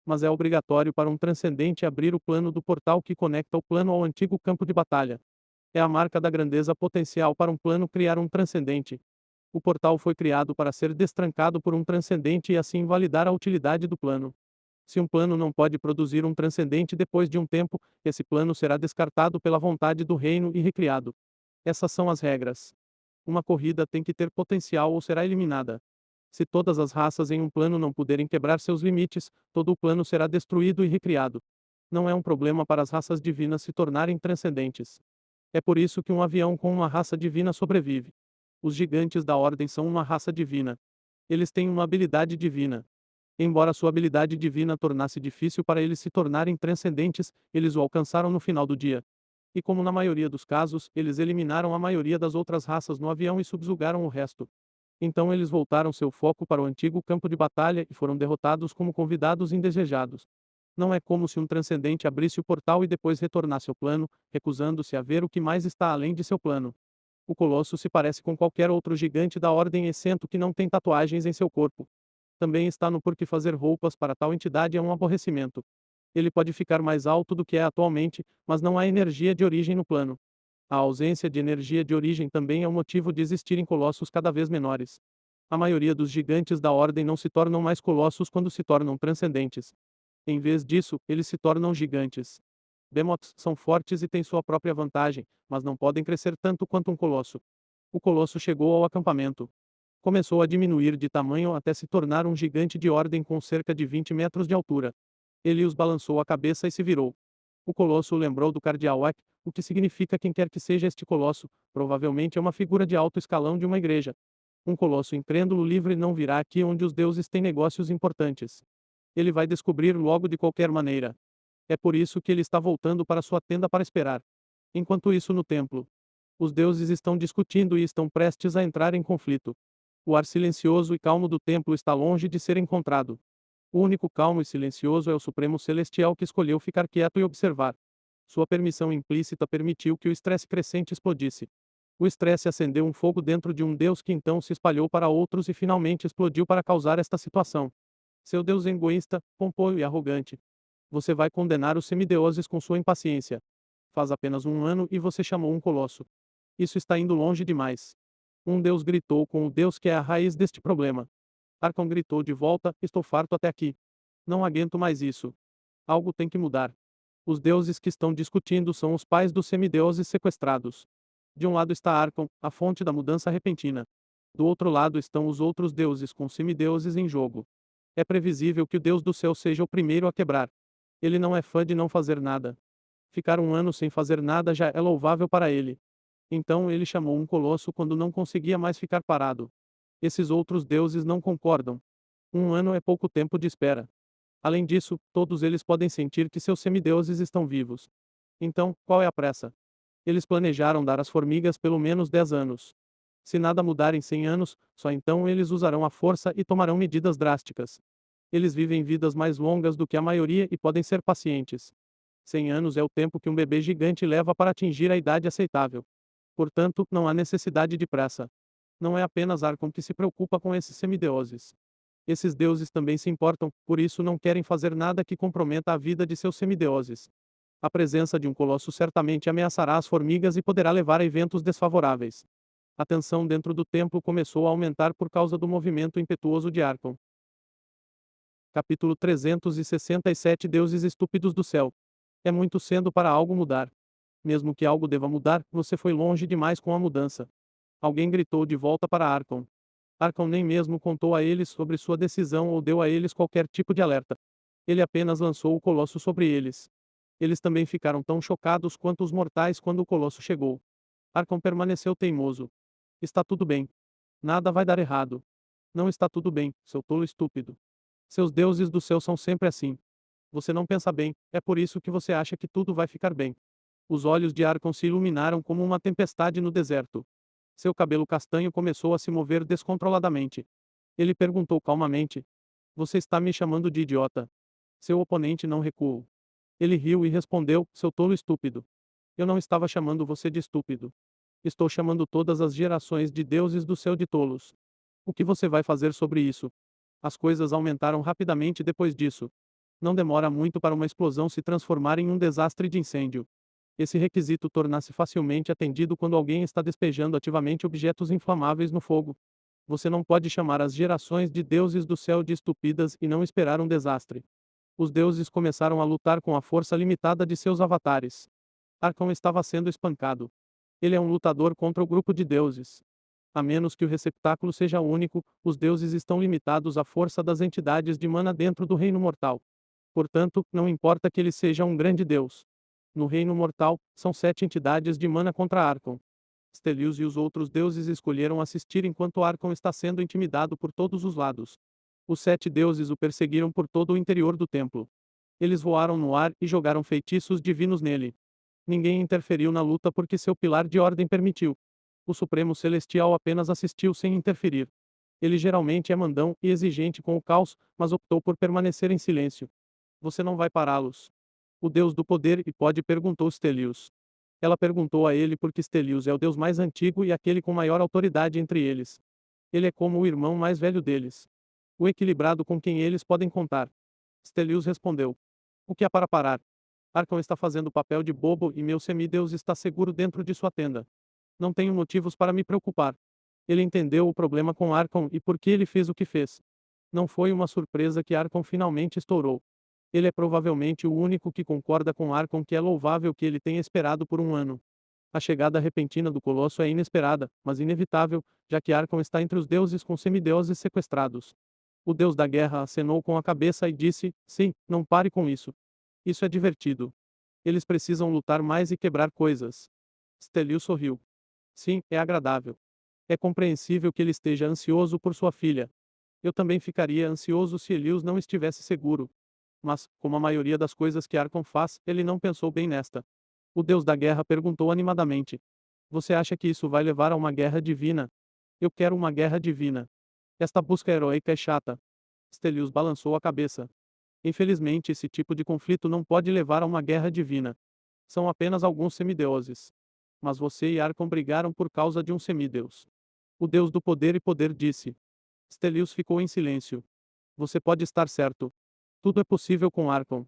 Mas é obrigatório para um transcendente abrir o plano do portal que conecta o plano ao antigo campo de batalha. É a marca da grandeza potencial para um plano criar um transcendente. O portal foi criado para ser destrancado por um transcendente e assim validar a utilidade do plano. Se um plano não pode produzir um transcendente depois de um tempo, esse plano será descartado pela vontade do reino e recriado. Essas são as regras. Uma corrida tem que ter potencial ou será eliminada. Se todas as raças em um plano não puderem quebrar seus limites, todo o plano será destruído e recriado. Não é um problema para as raças divinas se tornarem transcendentes. É por isso que um avião com uma raça divina sobrevive. Os gigantes da Ordem são uma raça divina. Eles têm uma habilidade divina. Embora sua habilidade divina tornasse difícil para eles se tornarem transcendentes, eles o alcançaram no final do dia. E como na maioria dos casos, eles eliminaram a maioria das outras raças no avião e subjugaram o resto. Então eles voltaram seu foco para o antigo campo de batalha e foram derrotados como convidados indesejados. Não é como se um transcendente abrisse o portal e depois retornasse ao plano, recusando-se a ver o que mais está além de seu plano. O Colosso se parece com qualquer outro gigante da Ordem exceto que não tem tatuagens em seu corpo. Também está no porquê fazer roupas para tal entidade é um aborrecimento. Ele pode ficar mais alto do que é atualmente, mas não há energia de origem no plano. A ausência de energia de origem também é um motivo de existirem colossos cada vez menores. A maioria dos gigantes da Ordem não se tornam mais colossos quando se tornam transcendentes. Em vez disso, eles se tornam gigantes. Behemoths são fortes e têm sua própria vantagem, mas não podem crescer tanto quanto um colosso. O colosso chegou ao acampamento. Começou a diminuir de tamanho até se tornar um gigante de ordem com cerca de 20 metros de altura. Ele os balançou a cabeça e se virou. O colosso lembrou do cardeal Ak, o que significa quem quer que seja este colosso, provavelmente é uma figura de alto escalão de uma igreja. Um colosso incrédulo livre não virá aqui onde os deuses têm negócios importantes. Ele vai descobrir logo de qualquer maneira. É por isso que ele está voltando para sua tenda para esperar. Enquanto isso no templo, os deuses estão discutindo e estão prestes a entrar em conflito. O ar silencioso e calmo do templo está longe de ser encontrado. O único calmo e silencioso é o Supremo Celestial que escolheu ficar quieto e observar. Sua permissão implícita permitiu que o estresse crescente explodisse. O estresse acendeu um fogo dentro de um Deus que então se espalhou para outros e finalmente explodiu para causar esta situação. Seu Deus egoísta, pomposo e arrogante. Você vai condenar os semideuses com sua impaciência. Faz apenas um ano e você chamou um colosso. Isso está indo longe demais. Um Deus gritou com o Deus que é a raiz deste problema. Arcon gritou de volta: estou farto até aqui. Não aguento mais isso. Algo tem que mudar. Os deuses que estão discutindo são os pais dos semideuses sequestrados. De um lado está Arcon, a fonte da mudança repentina. Do outro lado estão os outros deuses com semideuses em jogo. É previsível que o Deus do céu seja o primeiro a quebrar. Ele não é fã de não fazer nada. Ficar um ano sem fazer nada já é louvável para ele. Então ele chamou um colosso quando não conseguia mais ficar parado. Esses outros deuses não concordam. Um ano é pouco tempo de espera. Além disso, todos eles podem sentir que seus semideuses estão vivos. Então, qual é a pressa? Eles planejaram dar às formigas pelo menos 10 anos. Se nada mudar em 100 anos, só então eles usarão a força e tomarão medidas drásticas. Eles vivem vidas mais longas do que a maioria e podem ser pacientes. 100 anos é o tempo que um bebê gigante leva para atingir a idade aceitável. Portanto, não há necessidade de pressa. Não é apenas Arcon que se preocupa com esses semideuses. Esses deuses também se importam, por isso não querem fazer nada que comprometa a vida de seus semideuses. A presença de um colosso certamente ameaçará as formigas e poderá levar a eventos desfavoráveis. A tensão dentro do templo começou a aumentar por causa do movimento impetuoso de Arcon. Capítulo 367 Deuses estúpidos do céu. É muito cedo para algo mudar. Mesmo que algo deva mudar, você foi longe demais com a mudança. Alguém gritou de volta para Arcon. Arcon nem mesmo contou a eles sobre sua decisão ou deu a eles qualquer tipo de alerta. Ele apenas lançou o colosso sobre eles. Eles também ficaram tão chocados quanto os mortais quando o colosso chegou. Arcon permaneceu teimoso. Está tudo bem. Nada vai dar errado. Não está tudo bem, seu tolo estúpido. Seus deuses do céu são sempre assim. Você não pensa bem, é por isso que você acha que tudo vai ficar bem. Os olhos de Arcon se iluminaram como uma tempestade no deserto. Seu cabelo castanho começou a se mover descontroladamente. Ele perguntou calmamente: você está me chamando de idiota? Seu oponente não recuou. Ele riu e respondeu: seu tolo estúpido. Eu não estava chamando você de estúpido. Estou chamando todas as gerações de deuses do céu de tolos. O que você vai fazer sobre isso? As coisas aumentaram rapidamente depois disso. Não demora muito para uma explosão se transformar em um desastre de incêndio. Esse requisito torna-se facilmente atendido quando alguém está despejando ativamente objetos inflamáveis no fogo. Você não pode chamar as gerações de deuses do céu de estúpidas e não esperar um desastre. Os deuses começaram a lutar com a força limitada de seus avatares. Arcon estava sendo espancado. Ele é um lutador contra o grupo de deuses. A menos que o receptáculo seja único, os deuses estão limitados à força das entidades de mana dentro do reino mortal. Portanto, não importa que ele seja um grande deus. No reino mortal, são 7 entidades de mana contra Arcon. Stelios e os outros deuses escolheram assistir enquanto Arcon está sendo intimidado por todos os lados. Os 7 deuses o perseguiram por todo o interior do templo. Eles voaram no ar e jogaram feitiços divinos nele. Ninguém interferiu na luta porque seu pilar de ordem permitiu. O Supremo Celestial apenas assistiu sem interferir. Ele geralmente é mandão e exigente com o caos, mas optou por permanecer em silêncio. Você não vai pará-los. O Deus do poder e pode perguntou Stelios. Ela perguntou a ele porque Stelios é o Deus mais antigo e aquele com maior autoridade entre eles. Ele é como o irmão mais velho deles. O equilibrado com quem eles podem contar. Stelios respondeu. O que há para parar? Arcon está fazendo o papel de bobo e meu semideus está seguro dentro de sua tenda. Não tenho motivos para me preocupar. Ele entendeu o problema com Arcon e por que ele fez o que fez. Não foi uma surpresa que Arcon finalmente estourou. Ele é provavelmente o único que concorda com Arcon que é louvável que ele tenha esperado por um ano. A chegada repentina do Colosso é inesperada, mas inevitável, já que Arcon está entre os deuses com semideuses sequestrados. O deus da guerra acenou com a cabeça e disse: sim, não pare com isso. Isso é divertido. Eles precisam lutar mais e quebrar coisas. Stelio sorriu. Sim, é agradável. É compreensível que ele esteja ansioso por sua filha. Eu também ficaria ansioso se Elius não estivesse seguro. Mas, como a maioria das coisas que Arcon faz, ele não pensou bem nesta. O deus da guerra perguntou animadamente. Você acha que isso vai levar a uma guerra divina? Eu quero uma guerra divina. Esta busca heróica é chata. Stelios balançou a cabeça. Infelizmente, esse tipo de conflito não pode levar a uma guerra divina. São apenas alguns semideuses. Mas você e Arcon brigaram por causa de um semideus. O deus do poder e poder disse. Stelios ficou em silêncio. Você pode estar certo. Tudo é possível com Arcon.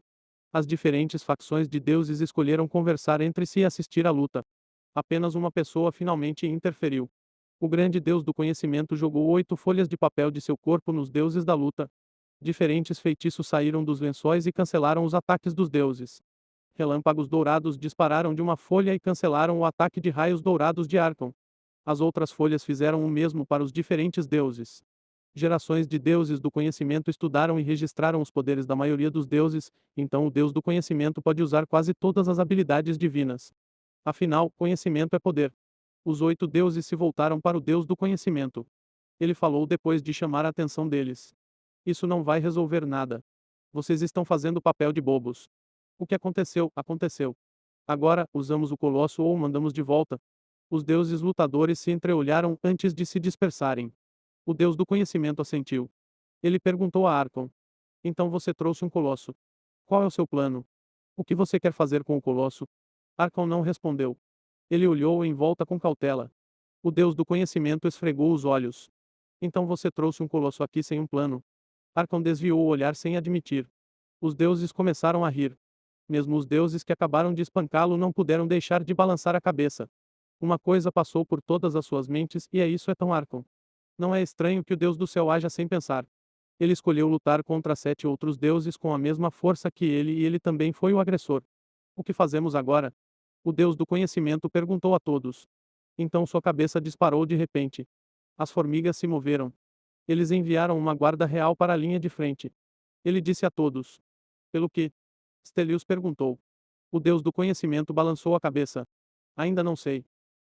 As diferentes facções de deuses escolheram conversar entre si e assistir à luta. Apenas uma pessoa finalmente interferiu. O grande deus do conhecimento jogou 8 folhas de papel de seu corpo nos deuses da luta. Diferentes feitiços saíram dos lençóis e cancelaram os ataques dos deuses. Relâmpagos dourados dispararam de uma folha e cancelaram o ataque de raios dourados de Arcon. As outras folhas fizeram o mesmo para os diferentes deuses. Gerações de deuses do conhecimento estudaram e registraram os poderes da maioria dos deuses, então o deus do conhecimento pode usar quase todas as habilidades divinas. Afinal, conhecimento é poder. Os 8 deuses se voltaram para o deus do conhecimento. Ele falou depois de chamar a atenção deles. Isso não vai resolver nada. Vocês estão fazendo papel de bobos. O que aconteceu, aconteceu. Agora, usamos o colosso ou o mandamos de volta. Os deuses lutadores se entreolharam antes de se dispersarem. O deus do conhecimento assentiu. Ele perguntou a Arcon. Então você trouxe um colosso. Qual é o seu plano? O que você quer fazer com o colosso? Arcon não respondeu. Ele olhou em volta com cautela. O deus do conhecimento esfregou os olhos. Então você trouxe um colosso aqui sem um plano. Arcon desviou o olhar sem admitir. Os deuses começaram a rir. Mesmo os deuses que acabaram de espancá-lo não puderam deixar de balançar a cabeça. Uma coisa passou por todas as suas mentes e isso é tão Arcon. Não é estranho que o Deus do céu haja sem pensar. Ele escolheu lutar contra 7 outros deuses com a mesma força que ele e ele também foi o agressor. O que fazemos agora? O Deus do conhecimento perguntou a todos. Então sua cabeça disparou de repente. As formigas se moveram. Eles enviaram uma guarda real para a linha de frente. Ele disse a todos. Pelo que? Stelios perguntou. O Deus do conhecimento balançou a cabeça. Ainda não sei.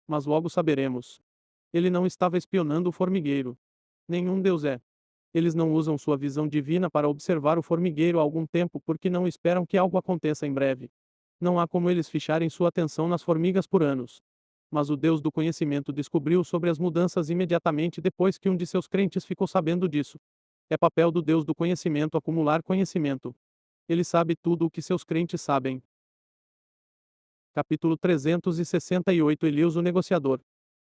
Mas logo saberemos. Ele não estava espionando o formigueiro. Nenhum deus é. Eles não usam sua visão divina para observar o formigueiro há algum tempo porque não esperam que algo aconteça em breve. Não há como eles ficharem sua atenção nas formigas por anos. Mas o Deus do conhecimento descobriu sobre as mudanças imediatamente depois que um de seus crentes ficou sabendo disso. É papel do Deus do conhecimento acumular conhecimento. Ele sabe tudo o que seus crentes sabem. Capítulo 368 Elias o negociador.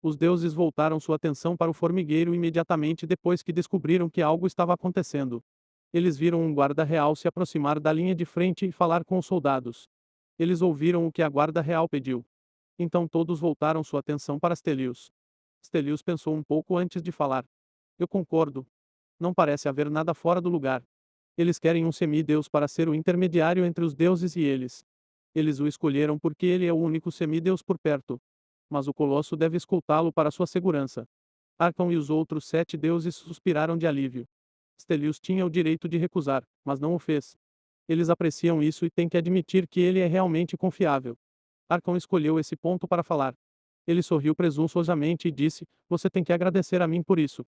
Os deuses voltaram sua atenção para o formigueiro imediatamente depois que descobriram que algo estava acontecendo. Eles viram um guarda real se aproximar da linha de frente e falar com os soldados. Eles ouviram o que a guarda real pediu. Então todos voltaram sua atenção para Stelios. Stelios pensou um pouco antes de falar. Eu concordo. Não parece haver nada fora do lugar. Eles querem um semideus para ser o intermediário entre os deuses e eles. Eles o escolheram porque ele é o único semideus por perto. Mas o colosso deve escoltá-lo para sua segurança. Arcon e os outros 7 deuses suspiraram de alívio. Stelios tinha o direito de recusar, mas não o fez. Eles apreciam isso e têm que admitir que ele é realmente confiável. Arcon escolheu esse ponto para falar. Ele sorriu presunçosamente e disse: Você tem que agradecer a mim por isso.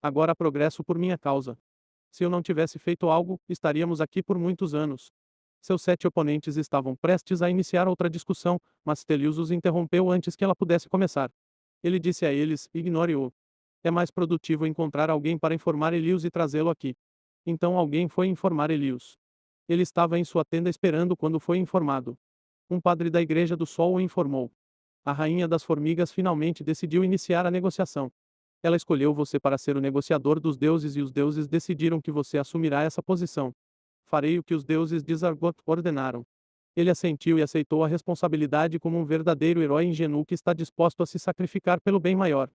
Agora há progresso por minha causa. Se eu não tivesse feito algo, estaríamos aqui por muitos anos. Seus 7 oponentes estavam prestes a iniciar outra discussão, mas Stelios os interrompeu antes que ela pudesse começar. Ele disse a eles: Ignore-o. É mais produtivo encontrar alguém para informar Elios e trazê-lo aqui. Então alguém foi informar Elios. Ele estava em sua tenda esperando quando foi informado. Um padre da Igreja do Sol o informou. A rainha das formigas finalmente decidiu iniciar a negociação. Ela escolheu você para ser o negociador dos deuses e os deuses decidiram que você assumirá essa posição. Farei o que os deuses de Zargot ordenaram. Ele assentiu e aceitou a responsabilidade como um verdadeiro herói ingênuo que está disposto a se sacrificar pelo bem maior.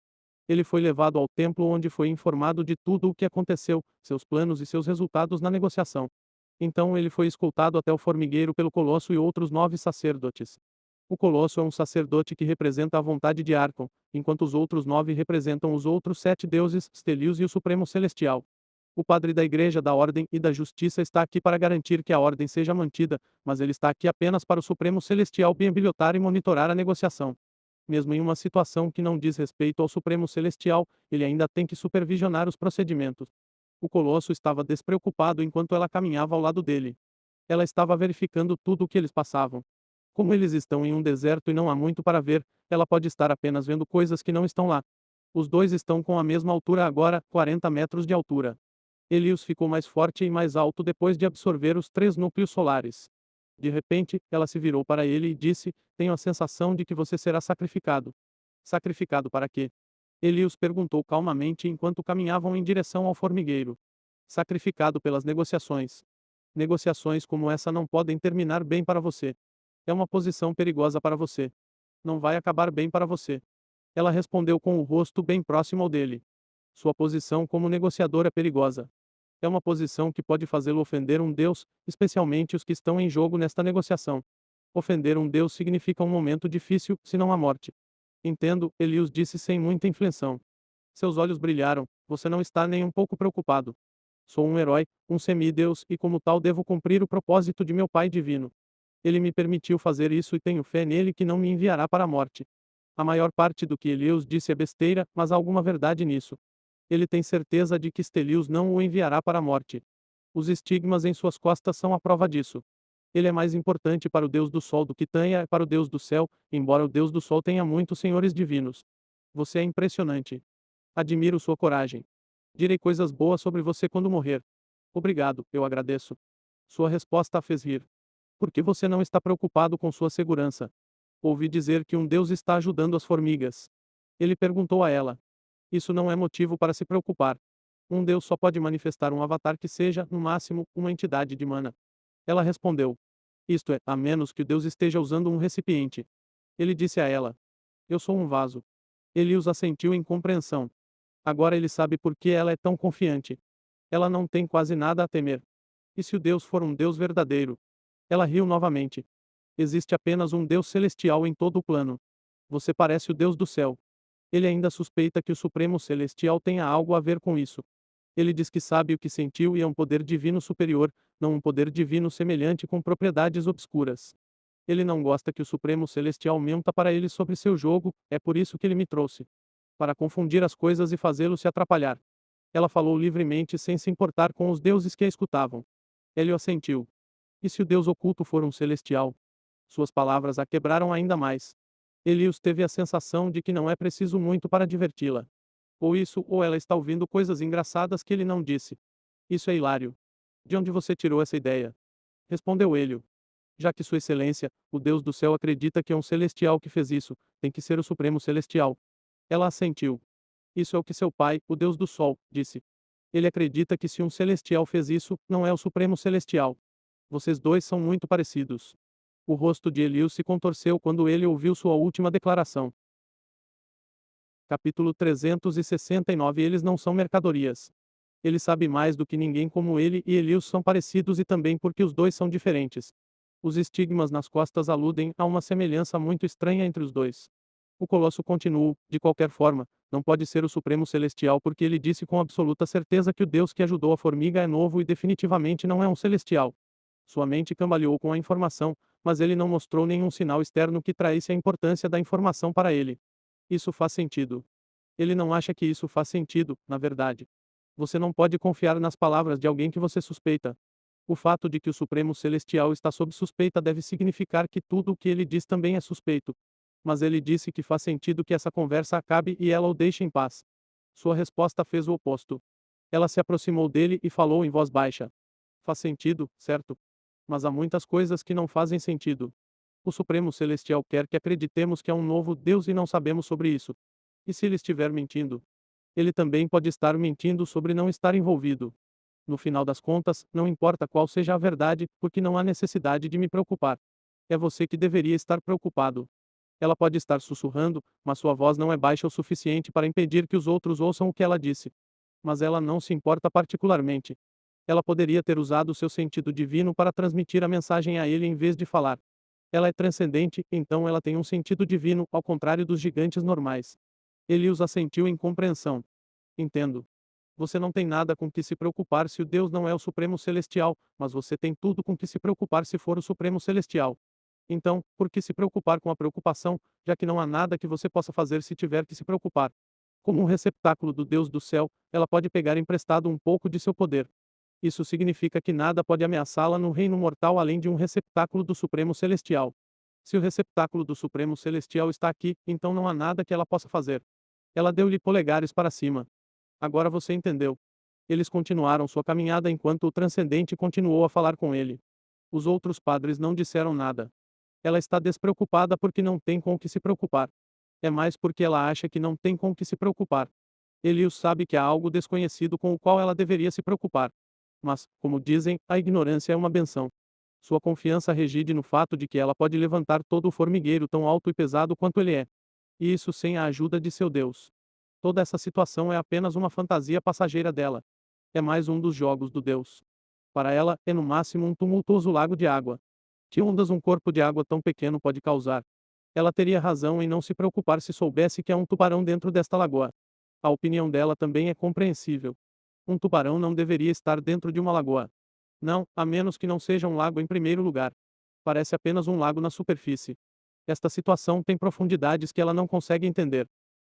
Ele foi levado ao templo onde foi informado de tudo o que aconteceu, seus planos e seus resultados na negociação. Então ele foi escoltado até o formigueiro pelo Colosso e outros 9 sacerdotes. O Colosso é um sacerdote que representa a vontade de Arcon, enquanto os outros 9 representam os outros 7 deuses, Stelios e o Supremo Celestial. O padre da Igreja da Ordem e da Justiça está aqui para garantir que a ordem seja mantida, mas ele está aqui apenas para o Supremo Celestial bibliotar e monitorar a negociação. Mesmo em uma situação que não diz respeito ao Supremo Celestial, ele ainda tem que supervisionar os procedimentos. O Colosso estava despreocupado enquanto ela caminhava ao lado dele. Ela estava verificando tudo o que eles passavam. Como eles estão em um deserto e não há muito para ver, ela pode estar apenas vendo coisas que não estão lá. Os dois estão com a mesma altura agora, 40 metros de altura. Helios ficou mais forte e mais alto depois de absorver os 3 núcleos solares. De repente, ela se virou para ele e disse: Tenho a sensação de que você será sacrificado. Sacrificado para quê? Helios perguntou calmamente enquanto caminhavam em direção ao formigueiro. Sacrificado pelas negociações. Negociações como essa não podem terminar bem para você. É uma posição perigosa para você. Não vai acabar bem para você. Ela respondeu com o rosto bem próximo ao dele. Sua posição como negociador é perigosa. É uma posição que pode fazê-lo ofender um Deus, especialmente os que estão em jogo nesta negociação. Ofender um Deus significa um momento difícil, se não a morte. Entendo, Elius disse sem muita inflexão. Seus olhos brilharam, você não está nem um pouco preocupado. Sou um herói, um semideus e como tal devo cumprir o propósito de meu Pai divino. Ele me permitiu fazer isso e tenho fé nele que não me enviará para a morte. A maior parte do que Elius disse é besteira, mas há alguma verdade nisso. Ele tem certeza de que Stelius não o enviará para a morte. Os estigmas em suas costas são a prova disso. Ele é mais importante para o Deus do Sol do que Tanha é para o Deus do Céu, embora o Deus do Sol tenha muitos senhores divinos. Você é impressionante. Admiro sua coragem. Direi coisas boas sobre você quando morrer. Obrigado, eu agradeço. Sua resposta a fez rir. Por que você não está preocupado com sua segurança? Ouvi dizer que um Deus está ajudando as formigas. Ele perguntou a ela. Isso não é motivo para se preocupar. Um Deus só pode manifestar um avatar que seja, no máximo, uma entidade de mana. Ela respondeu. Isto é, a menos que o Deus esteja usando um recipiente. Ele disse a ela. Eu sou um vaso. Elius assentiu em compreensão. Agora ele sabe por que ela é tão confiante. Ela não tem quase nada a temer. E se o Deus for um Deus verdadeiro? Ela riu novamente. Existe apenas um Deus celestial em todo o plano. Você parece o Deus do céu. Ele ainda suspeita que o Supremo Celestial tenha algo a ver com isso. Ele diz que sabe o que sentiu e é um poder divino superior, não um poder divino semelhante com propriedades obscuras. Ele não gosta que o Supremo Celestial minta para ele sobre seu jogo, é por isso que ele me trouxe. Para confundir as coisas e fazê-lo se atrapalhar. Ela falou livremente sem se importar com os deuses que a escutavam. Ele assentiu. E se o Deus oculto for um celestial? Suas palavras a quebraram ainda mais. Elius teve a sensação de que não é preciso muito para diverti-la. Ou isso, ou ela está ouvindo coisas engraçadas que ele não disse. Isso é hilário. De onde você tirou essa ideia? Respondeu ele. Já que Sua Excelência, o Deus do céu acredita que é um celestial que fez isso, tem que ser o Supremo Celestial. Ela assentiu. Isso é o que seu pai, o Deus do Sol, disse. Ele acredita que se um celestial fez isso, não é o Supremo Celestial. Vocês dois são muito parecidos. O rosto de Elius se contorceu quando ele ouviu sua última declaração. Capítulo 369 Eles não são mercadorias. Ele sabe mais do que ninguém como ele e Elius são parecidos e também porque os dois são diferentes. Os estigmas nas costas aludem a uma semelhança muito estranha entre os dois. O colosso continuou, de qualquer forma, não pode ser o Supremo Celestial porque ele disse com absoluta certeza que o Deus que ajudou a formiga é novo e definitivamente não é um celestial. Sua mente cambaleou com a informação, mas ele não mostrou nenhum sinal externo que traísse a importância da informação para ele. Isso faz sentido. Ele não acha que isso faz sentido, na verdade. Você não pode confiar nas palavras de alguém que você suspeita. O fato de que o Supremo Celestial está sob suspeita deve significar que tudo o que ele diz também é suspeito. Mas ele disse que faz sentido que essa conversa acabe e ela o deixe em paz. Sua resposta fez o oposto. Ela se aproximou dele e falou em voz baixa. Faz sentido, certo? Mas há muitas coisas que não fazem sentido. O Supremo Celestial quer que acreditemos que há um novo Deus e não sabemos sobre isso. E se ele estiver mentindo? Ele também pode estar mentindo sobre não estar envolvido. No final das contas, não importa qual seja a verdade, porque não há necessidade de me preocupar. É você que deveria estar preocupado. Ela pode estar sussurrando, mas sua voz não é baixa o suficiente para impedir que os outros ouçam o que ela disse. Mas ela não se importa particularmente. Ela poderia ter usado seu sentido divino para transmitir a mensagem a ele em vez de falar. Ela é transcendente, então ela tem um sentido divino, ao contrário dos gigantes normais. Ele os assentiu em compreensão. Entendo. Você não tem nada com que se preocupar se o Deus não é o Supremo Celestial, mas você tem tudo com que se preocupar se for o Supremo Celestial. Então, por que se preocupar com a preocupação, já que não há nada que você possa fazer se tiver que se preocupar? Como um receptáculo do Deus do céu, ela pode pegar emprestado um pouco de seu poder. Isso significa que nada pode ameaçá-la no reino mortal além de um receptáculo do Supremo Celestial. Se o receptáculo do Supremo Celestial está aqui, então não há nada que ela possa fazer. Ela deu-lhe polegares para cima. Agora você entendeu. Eles continuaram sua caminhada enquanto o transcendente continuou a falar com ele. Os outros padres não disseram nada. Ela está despreocupada porque não tem com o que se preocupar. É mais porque ela acha que não tem com o que se preocupar. Elius sabe que há algo desconhecido com o qual ela deveria se preocupar. Mas, como dizem, a ignorância é uma benção. Sua confiança reside no fato de que ela pode levantar todo o formigueiro tão alto e pesado quanto ele é. E isso sem a ajuda de seu Deus. Toda essa situação é apenas uma fantasia passageira dela. É mais um dos jogos do Deus. Para ela, é no máximo um tumultuoso lago de água. Que ondas um corpo de água tão pequeno pode causar? Ela teria razão em não se preocupar se soubesse que há um tubarão dentro desta lagoa. A opinião dela também é compreensível. Um tubarão não deveria estar dentro de uma lagoa. Não, a menos que não seja um lago em primeiro lugar. Parece apenas um lago na superfície. Esta situação tem profundidades que ela não consegue entender.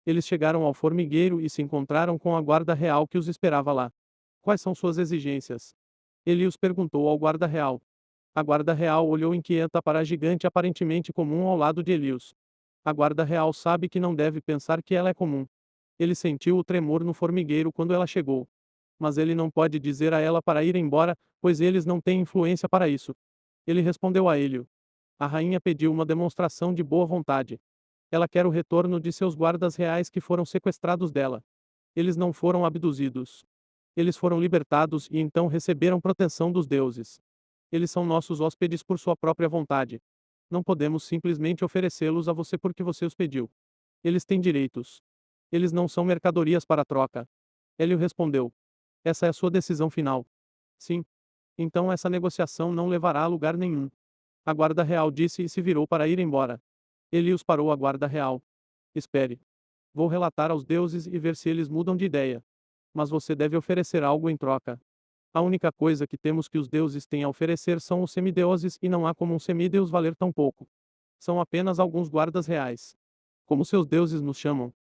Eles chegaram ao formigueiro e se encontraram com a guarda real que os esperava lá. Quais são suas exigências? Ele os perguntou ao guarda real. A guarda real olhou inquieta para a gigante aparentemente comum ao lado de Elius. A guarda real sabe que não deve pensar que ela é comum. Ele sentiu o tremor no formigueiro quando ela chegou. Mas ele não pode dizer a ela para ir embora, pois eles não têm influência para isso. Ele respondeu a Elio. A rainha pediu uma demonstração de boa vontade. Ela quer o retorno de seus guardas reais que foram sequestrados dela. Eles não foram abduzidos. Eles foram libertados e então receberam proteção dos deuses. Eles são nossos hóspedes por sua própria vontade. Não podemos simplesmente oferecê-los a você porque você os pediu. Eles têm direitos. Eles não são mercadorias para troca. Hélio respondeu. Essa é a sua decisão final. Sim. Então essa negociação não levará a lugar nenhum. A guarda real disse e se virou para ir embora. Elius parou a guarda real. Espere. Vou relatar aos deuses e ver se eles mudam de ideia. Mas você deve oferecer algo em troca. A única coisa que temos que os deuses têm a oferecer são os semideuses e não há como um semideus valer tão pouco. São apenas alguns guardas reais. Como seus deuses nos chamam?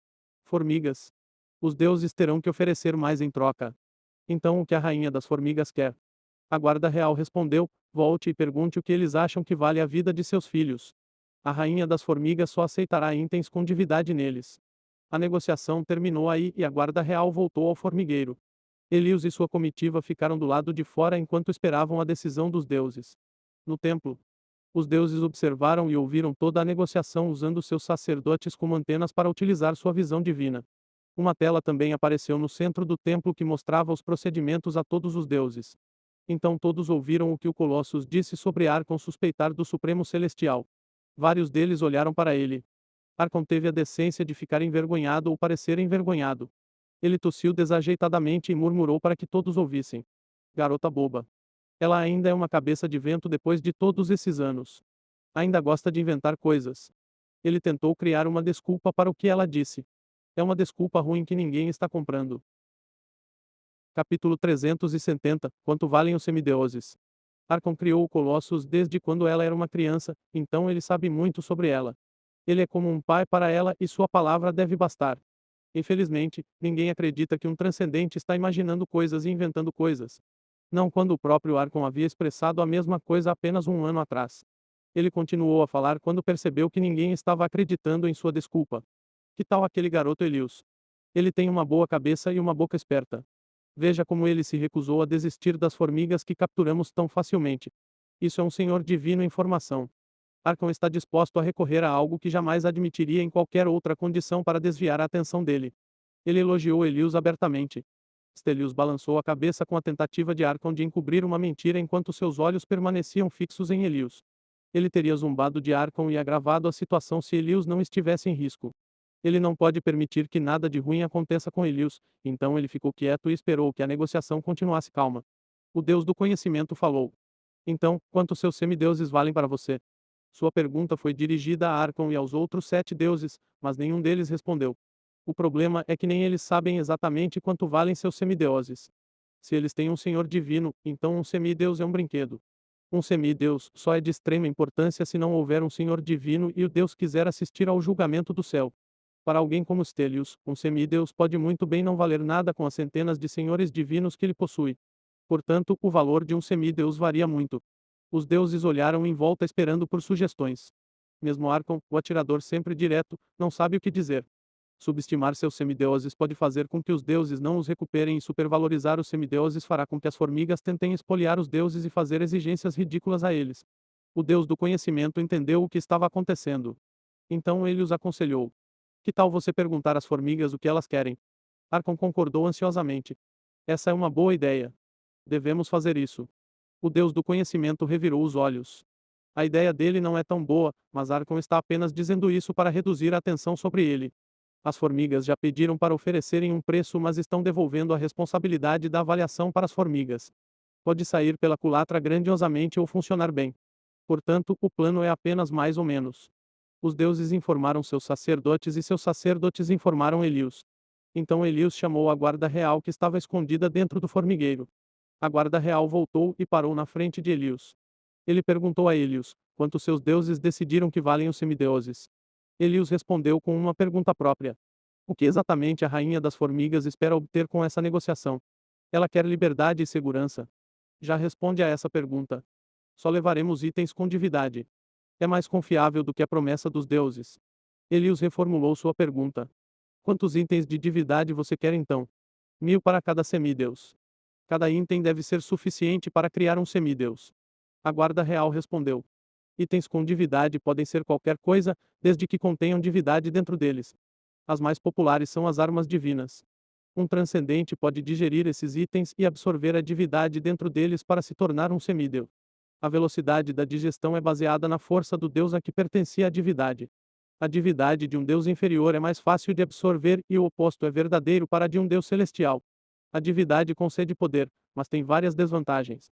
Formigas. Os deuses terão que oferecer mais em troca. Então o que a rainha das formigas quer? A guarda real respondeu, volte e pergunte o que eles acham que vale a vida de seus filhos. A rainha das formigas só aceitará itens com divindade neles. A negociação terminou aí e a guarda real voltou ao formigueiro. Elius e sua comitiva ficaram do lado de fora enquanto esperavam a decisão dos deuses. No templo, os deuses observaram e ouviram toda a negociação usando seus sacerdotes como antenas para utilizar sua visão divina. Uma tela também apareceu no centro do templo que mostrava os procedimentos a todos os deuses. Então todos ouviram o que o Colossus disse sobre Arcon suspeitar do Supremo Celestial. Vários deles olharam para ele. Arcon teve a decência de ficar envergonhado ou parecer envergonhado. Ele tossiu desajeitadamente e murmurou para que todos ouvissem. Garota boba. Ela ainda é uma cabeça de vento depois de todos esses anos. Ainda gosta de inventar coisas. Ele tentou criar uma desculpa para o que ela disse. É uma desculpa ruim que ninguém está comprando. Capítulo 370 Quanto valem os semideuses? Arcon criou o Colossus desde quando ela era uma criança, então ele sabe muito sobre ela. Ele é como um pai para ela e sua palavra deve bastar. Infelizmente, ninguém acredita que um transcendente está imaginando coisas e inventando coisas. Não quando o próprio Arcon havia expressado a mesma coisa apenas um ano atrás. Ele continuou a falar quando percebeu que ninguém estava acreditando em sua desculpa. Que tal aquele garoto Elius? Ele tem uma boa cabeça e uma boca esperta. Veja como ele se recusou a desistir das formigas que capturamos tão facilmente. Isso é um senhor divino em formação. Arcon está disposto a recorrer a algo que jamais admitiria em qualquer outra condição para desviar a atenção dele. Ele elogiou Elius abertamente. Stelius balançou a cabeça com a tentativa de Arcon de encobrir uma mentira enquanto seus olhos permaneciam fixos em Elius. Ele teria zombado de Arcon e agravado a situação se Elius não estivesse em risco. Ele não pode permitir que nada de ruim aconteça com Elius, então ele ficou quieto e esperou que a negociação continuasse calma. O Deus do conhecimento falou. Então, quanto seus semideuses valem para você? Sua pergunta foi dirigida a Arcon e aos outros 7 deuses, mas nenhum deles respondeu. O problema é que nem eles sabem exatamente quanto valem seus semideuses. Se eles têm um senhor divino, então um semideus é um brinquedo. Um semideus só é de extrema importância se não houver um senhor divino e o Deus quiser assistir ao julgamento do céu. Para alguém como Stelius, um semideus pode muito bem não valer nada com as centenas de senhores divinos que ele possui. Portanto, o valor de um semideus varia muito. Os deuses olharam em volta esperando por sugestões. Mesmo Arcon, o atirador sempre direto, não sabe o que dizer. Subestimar seus semideuses pode fazer com que os deuses não os recuperem e supervalorizar os semideuses fará com que as formigas tentem espoliar os deuses e fazer exigências ridículas a eles. O deus do conhecimento entendeu o que estava acontecendo. Então ele os aconselhou. Que tal você perguntar às formigas o que elas querem? Arcon concordou ansiosamente. Essa é uma boa ideia. Devemos fazer isso. O deus do conhecimento revirou os olhos. A ideia dele não é tão boa, mas Arcon está apenas dizendo isso para reduzir a atenção sobre ele. As formigas já pediram para oferecerem um preço, mas estão devolvendo a responsabilidade da avaliação para as formigas. Pode sair pela culatra grandiosamente ou funcionar bem. Portanto, o plano é apenas mais ou menos. Os deuses informaram seus sacerdotes e seus sacerdotes informaram Elius. Então Elius chamou a guarda real que estava escondida dentro do formigueiro. A guarda real voltou e parou na frente de Elius. Ele perguntou a Elius, quanto seus deuses decidiram que valem os semideuses. Elius respondeu com uma pergunta própria. O que exatamente a rainha das formigas espera obter com essa negociação? Ela quer liberdade e segurança. Já responde a essa pergunta. Só levaremos itens com divindade. É mais confiável do que a promessa dos deuses. Elius reformulou sua pergunta. Quantos itens de divindade você quer então? 1000 para cada semideus. Cada item deve ser suficiente para criar um semideus. A guarda real respondeu. Itens com divindade podem ser qualquer coisa, desde que contenham divindade dentro deles. As mais populares são as armas divinas. Um transcendente pode digerir esses itens e absorver a divindade dentro deles para se tornar um semideu. A velocidade da digestão é baseada na força do deus a que pertencia a divindade. A divindade de um deus inferior é mais fácil de absorver e o oposto é verdadeiro para a de um deus celestial. A divindade concede poder, mas tem várias desvantagens.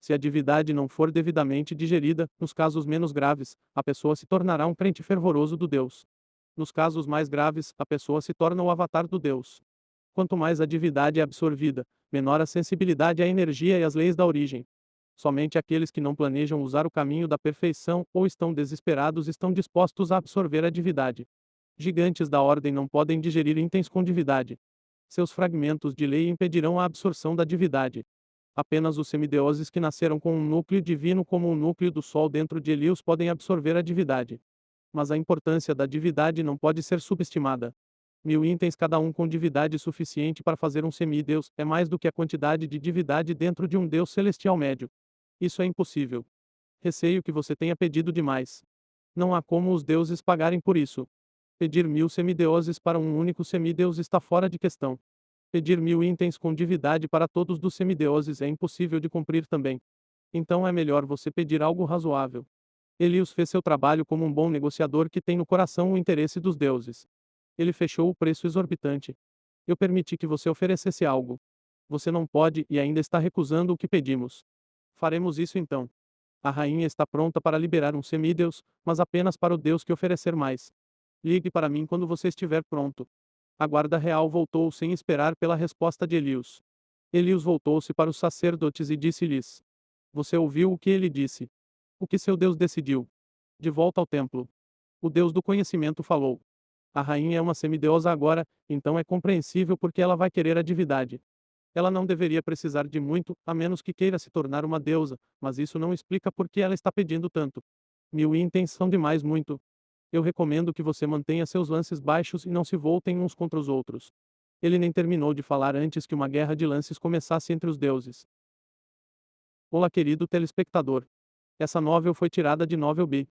Se a divindade não for devidamente digerida, nos casos menos graves, a pessoa se tornará um crente fervoroso do Deus. Nos casos mais graves, a pessoa se torna o avatar do Deus. Quanto mais a divindade é absorvida, menor a sensibilidade à energia e às leis da origem. Somente aqueles que não planejam usar o caminho da perfeição ou estão desesperados estão dispostos a absorver a divindade. Gigantes da ordem não podem digerir itens com divindade. Seus fragmentos de lei impedirão a absorção da divindade. Apenas os semideuses que nasceram com um núcleo divino como o núcleo do Sol dentro de Elios podem absorver a divindade. Mas a importância da divindade não pode ser subestimada. 1000 itens cada um com divindade suficiente para fazer um semideus é mais do que a quantidade de divindade dentro de um Deus celestial médio. Isso é impossível. Receio que você tenha pedido demais. Não há como os deuses pagarem por isso. Pedir 1000 semideuses para um único semideus está fora de questão. Pedir 1000 itens com divindade para todos dos semideuses é impossível de cumprir também. Então é melhor você pedir algo razoável. Elius fez seu trabalho como um bom negociador que tem no coração o interesse dos deuses. Ele fechou o preço exorbitante. Eu permiti que você oferecesse algo. Você não pode e ainda está recusando o que pedimos. Faremos isso então. A rainha está pronta para liberar um semideus, mas apenas para o deus que oferecer mais. Ligue para mim quando você estiver pronto. A guarda real voltou sem esperar pela resposta de Elius. Elius voltou-se para os sacerdotes e disse-lhes: Você ouviu o que ele disse? O que seu Deus decidiu? De volta ao templo. O Deus do conhecimento falou. A rainha é uma semideusa agora, então é compreensível porque ela vai querer a divindade. Ela não deveria precisar de muito, a menos que queira se tornar uma deusa, mas isso não explica por que ela está pedindo tanto. 1000 itens são demais muito. Eu recomendo que você mantenha seus lances baixos e não se voltem uns contra os outros. Ele nem terminou de falar antes que uma guerra de lances começasse entre os deuses. Olá, querido telespectador. Essa novel foi tirada de Novel B.